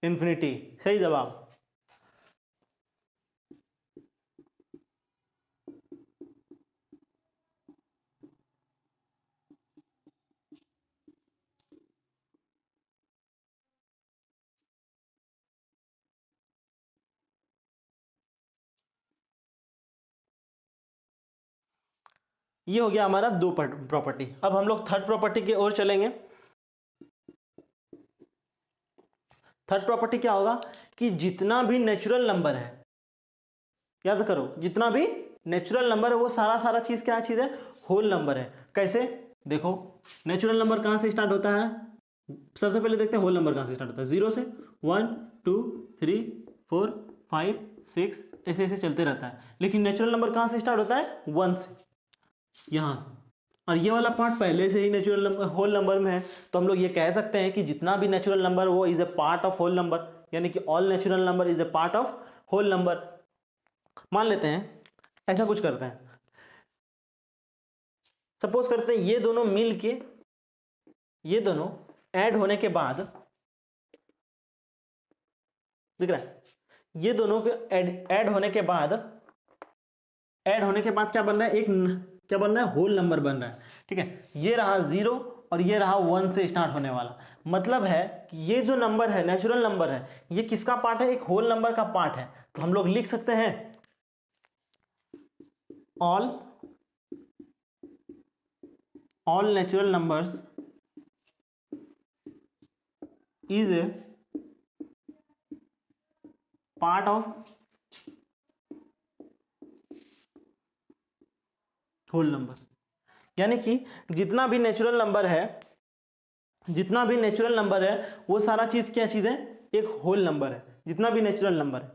इन्फिनिटी, सही जवाब। ये हो गया हमारा दो प्रॉपर्टी। अब हम लोग थर्ड प्रॉपर्टी की ओर चलेंगे। थर्ड प्रॉपर्टी क्या होगा कि जितना भी नेचुरल नंबर है, याद करो, जितना भी नेचुरल नंबर है वो सारा सारा चीज क्या चीज है, होल नंबर है। कैसे, देखो नेचुरल नंबर कहां से स्टार्ट होता है, सबसे पहले देखते हैं होल नंबर कहां से स्टार्ट होता है, 0 से। 1 2 3 4 5 6 ऐसे ऐसे चलते रहता है। लेकिन नेचुरल नंबर कहां से स्टार्ट होता है, 1 से, यहां से। और ये वाला पार्ट पहले से ही नेचुरल नंबर होल नंबर में है, तो हम लोग ये कह सकते हैं कि जितना भी नेचुरल नंबर वो is a part of whole number, यानी कि all natural number is a part of whole number. मान लेते हैं, ऐसा कुछ करते हैं, सपोज करते हैं ये दोनों मिल के, ये दोनों ऐड होने के बाद, दिख रहा है, ये दोनों के ऐड होने के बाद, ऐड होने के बाद क्या बन रहा है, एक क्या बन रहा है, होल नंबर बन रहा है। ठीक है, ये रहा 0 और ये रहा 1 से स्टार्ट होने वाला। मतलब है कि ये जो नंबर है, नेचुरल नंबर है, ये किसका पार्ट है, एक होल नंबर का पार्ट है। तो हम लोग लिख सकते हैं all natural numbers is a part of whole number। यानी कि जितना भी नेचुरल नंबर है, जितना भी नेचुरल नंबर है वो सारा चीज क्या चीज है, एक होल नंबर है, जितना भी नेचुरल नंबर है।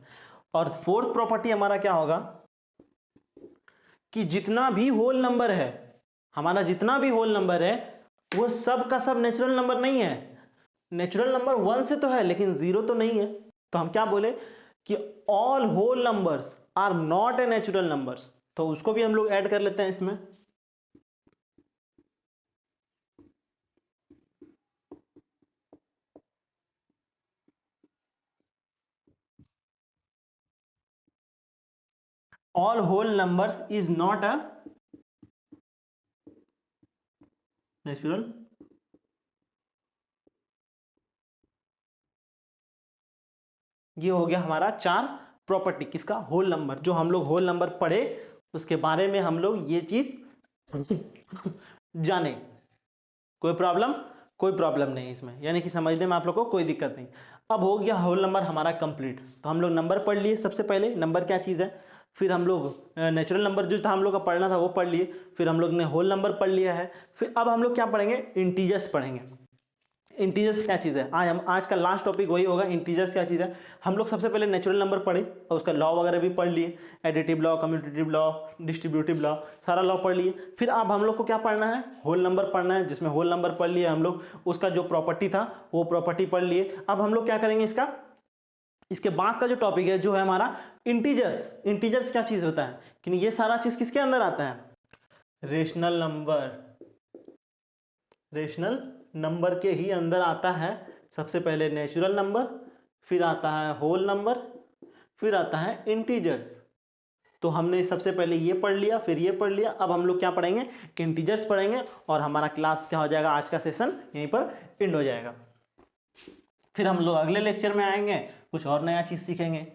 और फोर्थ प्रॉपर्टी हमारा क्या होगा कि जितना भी होल नंबर है, हमारा जितना भी होल नंबर है वो सब का सब नेचुरल नंबर नहीं है। नेचुरल नंबर 1 से तो है लेकिन 0 तो नहीं है। तो हम क्या बोले कि all whole numbers are not a natural numbers, तो उसको भी हम लोग ऐड कर लेते हैं इसमें। All whole numbers is not a natural, ये हो गया हमारा 4 प्रॉपर्टी किसका, होल नंबर। जो हम लोग होल नंबर पढ़े उसके बारे में हम लोग ये चीज जाने। कोई प्रॉब्लम, कोई प्रॉब्लम नहीं इसमें, यानी कि समझने में आप लोग को कोई दिक्कत नहीं। अब हो गया होल नंबर हमारा कंप्लीट। तो हम लोग नंबर पढ़ लिए, सबसे पहले नंबर क्या चीज़ है, फिर हम लोग नेचुरल नंबर जो था हम लोग का पढ़ना था वो पढ़ लिए, फिर हम लोग ने होल नंबर पढ़ लिया है। फिर अब हम लोग क्या पढ़ेंगे, इंटीजर्स पढ़ेंगे। इंटीजर्स क्या चीज़ है, आज का लास्ट टॉपिक वही होगा, इंटीजर्स क्या चीज़ है। हम लोग सबसे पहले नेचुरल नंबर पढ़े और उसका लॉ वगैरह भी पढ़ लिए, additive law, commutative law, distributive law, सारा लॉ पढ़ लिए। फिर अब हम लोग को क्या पढ़ना है, होल नंबर पढ़ना है, जिसमें होल नंबर पढ़ लिए हम लोग, उसका जो प्रॉपर्टी था वो प्रॉपर्टी पढ़ लिए। अब हम लोग क्या करेंगे, इसके बाद का जो टॉपिक है जो है हमारा इंटीजर्स। इंटीजर्स क्या चीज़ होता है कि ये सारा चीज़ किसके अंदर आता है, रेशनल नंबर, रेशनल नंबर के ही अंदर आता है। सबसे पहले नेचुरल नंबर, फिर आता है होल नंबर, फिर आता है इंटीजर्स। तो हमने सबसे पहले ये पढ़ लिया, फिर ये पढ़ लिया। अब हम लोग क्या पढ़ेंगे, इंटीजर्स पढ़ेंगे और हमारा क्लास क्या हो जाएगा, आज का सेशन यहीं पर एंड हो जाएगा। फिर हम लोग अगले लेक्चर में आएंगे, कुछ और नया चीज सीखेंगे।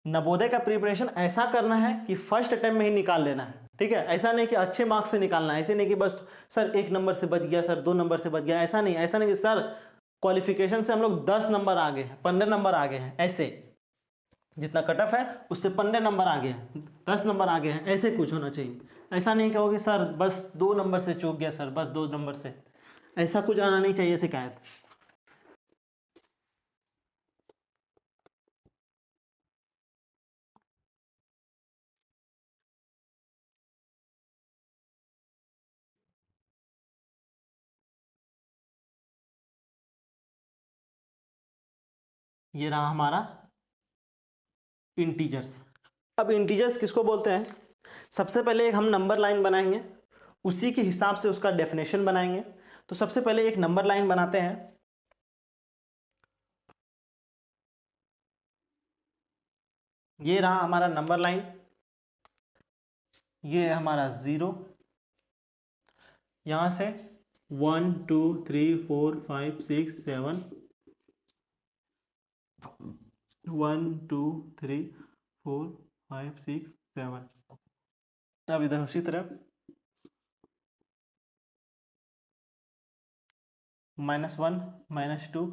नवोदय का प्रिपरेशन ऐसा करना है कि फर्स्ट अटेम्प्ट में ही निकाल लेना है। ठीक है, ऐसा नहीं कि अच्छे मार्क्स से निकालना है, ऐसे नहीं कि बस सर 1 नंबर से बच गया, सर 2 नंबर से बच गया, ऐसा नहीं। ऐसा नहीं कि सर क्वालिफिकेशन से हम लोग 10 नंबर आगे हैं, 15 नंबर आगे हैं, ऐसे जितना कट ऑफ है उससे 15 नंबर आगे हैं, 10 नंबर आगे हैं, ऐसे कुछ होना चाहिए। ऐसा नहीं कहोगे सर बस 2 नंबर से चूक गया, सर बस 2 नंबर से, ऐसा कुछ आना नहीं चाहिए शिकायत। ये रहा हमारा इंटीजर्स। अब इंटीजर्स किसको बोलते हैं? सबसे पहले एक हम नंबर लाइन बनाएंगे, उसी के हिसाब से उसका डेफिनेशन बनाएंगे। तो सबसे पहले एक नंबर लाइन बनाते हैं। ये रहा हमारा नंबर लाइन, ये है हमारा 0, यहां से 1 2 3 4 5 6 7, 1 2 3 4 5 6 7। अब इधर उसी तरह -1 -2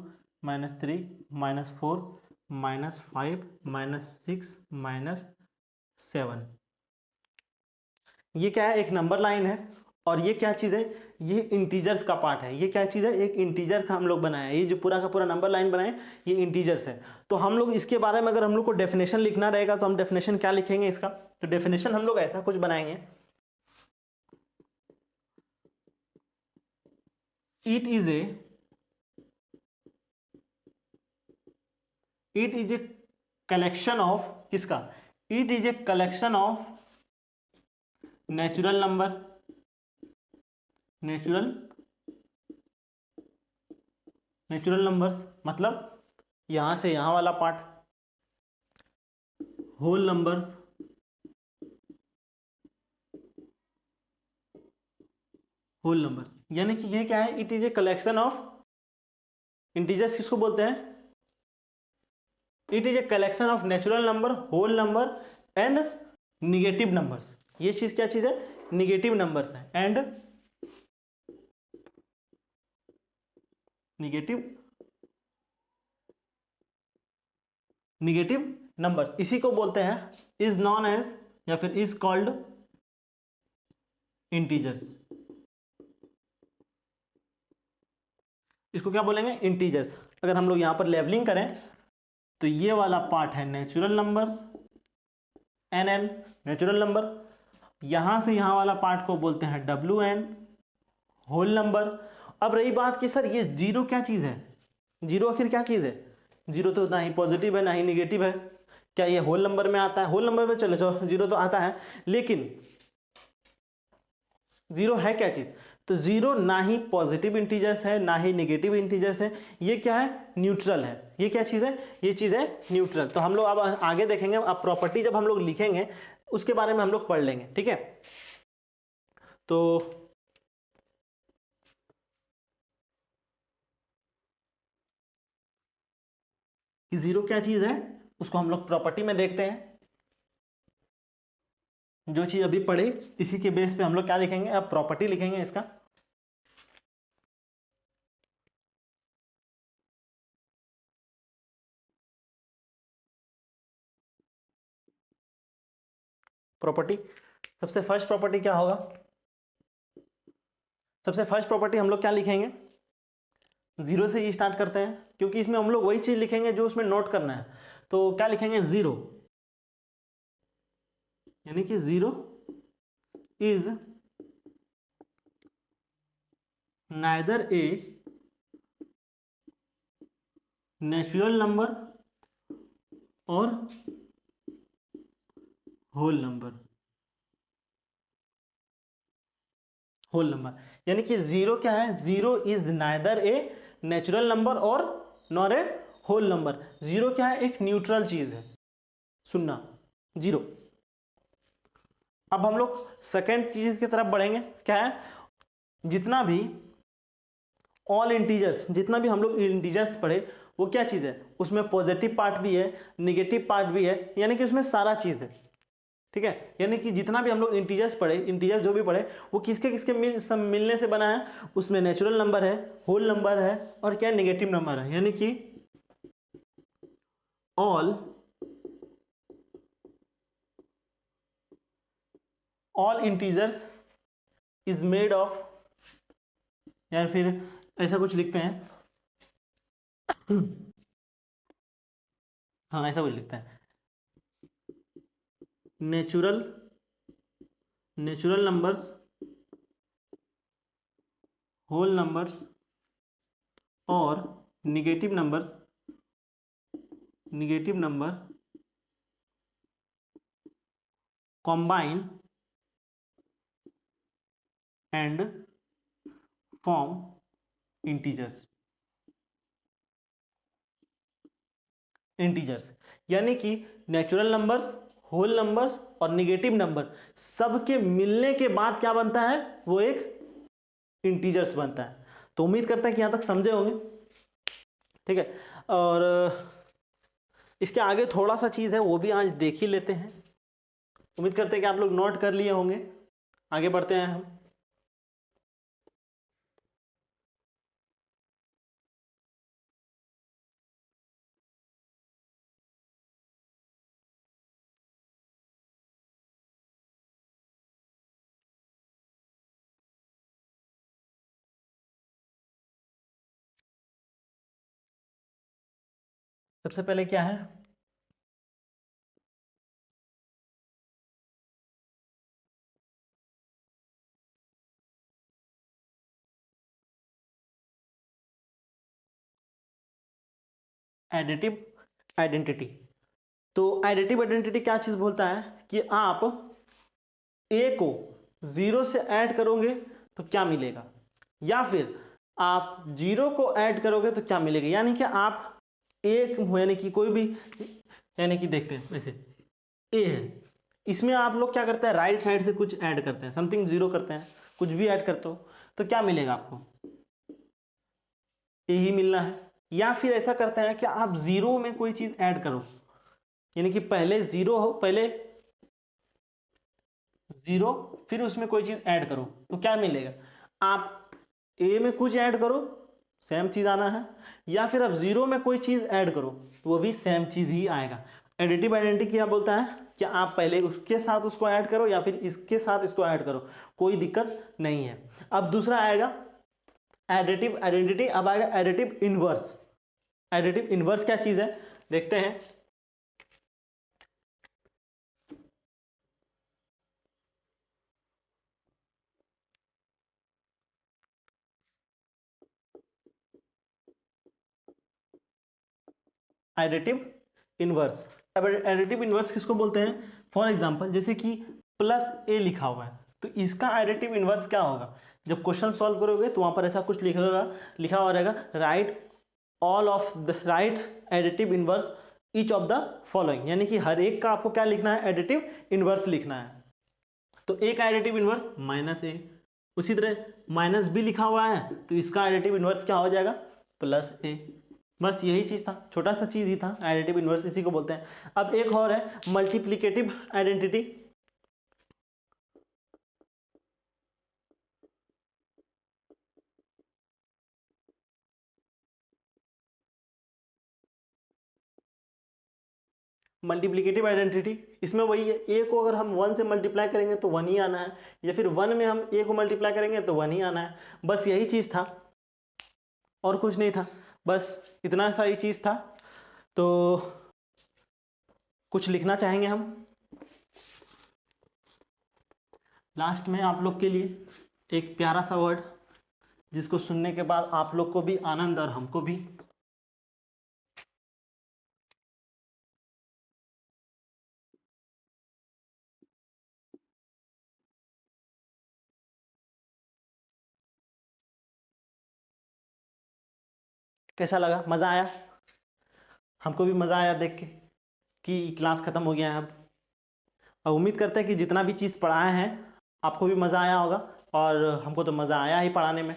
-3 -4 -5 -6 -7। ये क्या है? एक नंबर लाइन है। और ये क्या चीज़ है? ये इंटीजर्स का पार्ट है। ये क्या चीज़ है? एक इंटीजर का हम लोग बनाया है। ये जो पूरा का पूरा नंबर लाइन बनाए ये इंटीजर्स है। तो हम लोग इसके बारे में अगर हम लोग को डेफिनेशन लिखना रहेगा तो हम डेफिनेशन क्या लिखेंगे इसका? तो डेफिनेशन हम लोग ऐसा कुछ बनाएंगे, it is a collection of, किसका? It is a collection of natural number, natural numbers, मतलब यहां से यहां वाला part, whole numbers, whole numbers. यानी कि ये क्या है? It is a collection of integers. किसको बोलते हैं? It is a collection of natural number, whole number and negative numbers. ये चीज क्या चीज है? निगेटिव नंबर्स है एंड निगेटिव नंबर्स। इसी को बोलते हैं, इज नॉन एज, या फिर इज कॉल्ड इंटीजर्स। इसको क्या बोलेंगे? इंटीजर्स। अगर हम लोग यहां पर लेबलिंग करें तो ये वाला पार्ट है natural number, N natural number. यहां से यहां वाला पार्ट को बोलते हैं WN, होल नंबर। अब रही बात कि सर ये जीरो क्या चीज है? जीरो आखिर क्या चीज है? जीरो तो ना ही पॉजिटिव है ना ही निगेटिव है। क्या ये होल नंबर में आता है? होल नंबर में चलो जीरो तो आता है, लेकिन जीरो है क्या चीज? तो जीरो ना ही पॉजिटिव इंटीजर्स है ना ही नेगेटिव इंटीजर्स है। ये क्या है? न्यूट्रल है। ये क्या चीज है? ये चीज है न्यूट्रल। तो हम लोग अब आगे देखेंगे, अब प्रॉपर्टी जब हम लोग लिखेंगे उसके बारे में हम लोग पढ़ लेंगे, ठीक है? तो कि जीरो क्या चीज है उसको हम लोग प्रॉपर्टी में देखते हैं। जो चीज अभी पढ़े इसी के बेस पे हम लोग क्या लिखेंगे? अब प्रॉपर्टी लिखेंगे इसका। प्रॉपर्टी, सबसे फर्स्ट प्रॉपर्टी क्या होगा? सबसे फर्स्ट प्रॉपर्टी हम लोग क्या लिखेंगे? जीरो से ही स्टार्ट करते हैं, क्योंकि इसमें हम लोग वही चीज लिखेंगे जो उसमें नोट करना है। तो क्या लिखेंगे? जीरो, यानी कि zero is neither a natural number और होल नंबर, होल नंबर। यानी कि जीरो क्या है? Zero is neither a natural number और nor a whole number. Zero क्या है? एक न्यूट्रल चीज है। सुनना, जीरो। अब हम लोग सेकेंड चीज की तरफ बढ़ेंगे, क्या है? जितना भी ऑल इंटीजर्स, जितना भी हम लोग इंटीजर्स पढ़े वो क्या चीज है? उसमें पॉजिटिव पार्ट भी है, निगेटिव पार्ट भी है, यानी कि उसमें सारा चीज है, ठीक है? यानी कि जितना भी हम लोग इंटीजर्स पढ़े, इंटीजर जो भी पढ़े वो किसके किसके सब मिलने से बना है? उसमें नेचुरल नंबर है, होल नंबर है और क्या? नेगेटिव नंबर है। यानी कि all integers is made of, या फिर ऐसा कुछ लिखते हैं, हाँ ऐसा कुछ लिखते हैं, नेचुरल नंबर्स, होल नंबर्स और negative numbers negative number combine and form integers. Integers यानी कि नेचुरल नंबर्स, होल नंबर्स और नेगेटिव नंबर सबके मिलने के बाद क्या बनता है, वो एक इंटीजर्स बनता है। तो उम्मीद करता है कि यहां तक समझे होंगे, ठीक है। और इसके आगे थोड़ा सा चीज है वो भी आज देख ही लेते हैं। उम्मीद करते हैं कि आप लोग नोट कर लिए होंगे। आगे बढ़ते हैं हम। सबसे पहले क्या है, एडिटिव आइडेंटिटी। तो एडिटिव आइडेंटिटी क्या चीज बोलता है कि आप ए को 0 से ऐड करोगे तो क्या मिलेगा, या फिर आप 0 को ऐड करोगे तो क्या मिलेगा। यानी कि आप एक यानी कि कोई भी, यानी कि देखते हैं वैसे ए है, इसमें आप लोग क्या करते हैं, राइट साइड से कुछ ऐड करते हैं, समथिंग 0 करते हैं, कुछ भी ऐड करते हो तो क्या मिलेगा आपको, यही मिलना है। या फिर ऐसा करते हैं कि आप 0 में कोई चीज ऐड करो, यानी कि पहले 0 हो, पहले 0 फिर उसमें कोई चीज ऐड करो तो क्या मिलेगा। आप ए में कुछ ऐड करो, सेम चीज आना है, या फिर आप 0 में कोई चीज ऐड करो तो वो भी सेम चीज ही आएगा। एडिटिव आइडेंटिटी क्या बोलता है कि आप पहले उसके साथ उसको ऐड करो या फिर इसके साथ इसको ऐड करो, कोई दिक्कत नहीं है। अब दूसरा आएगा एडिटिव आइडेंटिटी, अब आएगा एडिटिव इनवर्स। एडिटिव इनवर्स क्या चीज है देखते हैं। एडिटिव इनवर्स, एडिटिव इनवर्स किसको बोलते हैं, फॉर एग्जांपल जैसे कि प्लस ए लिखा हुआ है तो इसका एडिटिव इनवर्स क्या होगा, जब क्वेश्चन सॉल्व करोगे तो वहां पर ऐसा कुछ लिखा हुआ रहेगा, right all of the right additive inverse each of the following, यानी कि हर एक का आपको क्या लिखना है, एडिटिव इनवर्स लिखना है। तो ए का एडिटिव इनवर्स माइनस ए, उसी तरह माइनस बी लिखा हुआ है तो इसका एडिटिव इनवर्स क्या हो जाएगा, प्लस ए। बस यही चीज था, छोटा सा चीज ही था, एडिटिव इनवर्स इसी को बोलते हैं। अब एक और है मल्टीप्लिकेटिव आइडेंटिटी। मल्टीप्लिकेटिव आइडेंटिटी इसमें वही है, ए को अगर हम 1 से मल्टीप्लाई करेंगे तो 1 ही आना है, या फिर 1 में हम ए को मल्टीप्लाई करेंगे तो 1 ही आना है। बस यही चीज था और कुछ नहीं था, बस इतना सा ही चीज था। तो कुछ लिखना चाहेंगे हम लास्ट में आप लोग के लिए एक प्यारा सा वर्ड जिसको सुनने के बाद आप लोग को भी आनंद और हमको भी। कैसा लगा, मजा आया, हमको भी मजा आया देख के कि क्लास खत्म हो गया है अब। और उम्मीद करते हैं कि जितना भी चीज़ पढ़ाए हैं आपको भी मज़ा आया होगा, और हमको तो मज़ा आया ही पढ़ाने में।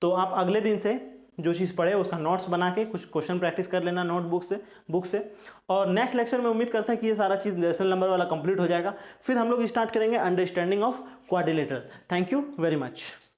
तो आप अगले दिन से जो चीज़ पढ़े उसका नोट्स बना के कुछ क्वेश्चन प्रैक्टिस कर लेना नोटबुक से, बुक से। और नेक्स्ट लेक्चर में उम्मीद करता है कि ये सारा चीज़ रेशनल नंबर वाला कंप्लीट हो जाएगा। फिर हम लोग स्टार्ट करेंगे understanding of quadrilateral. Thank you very much.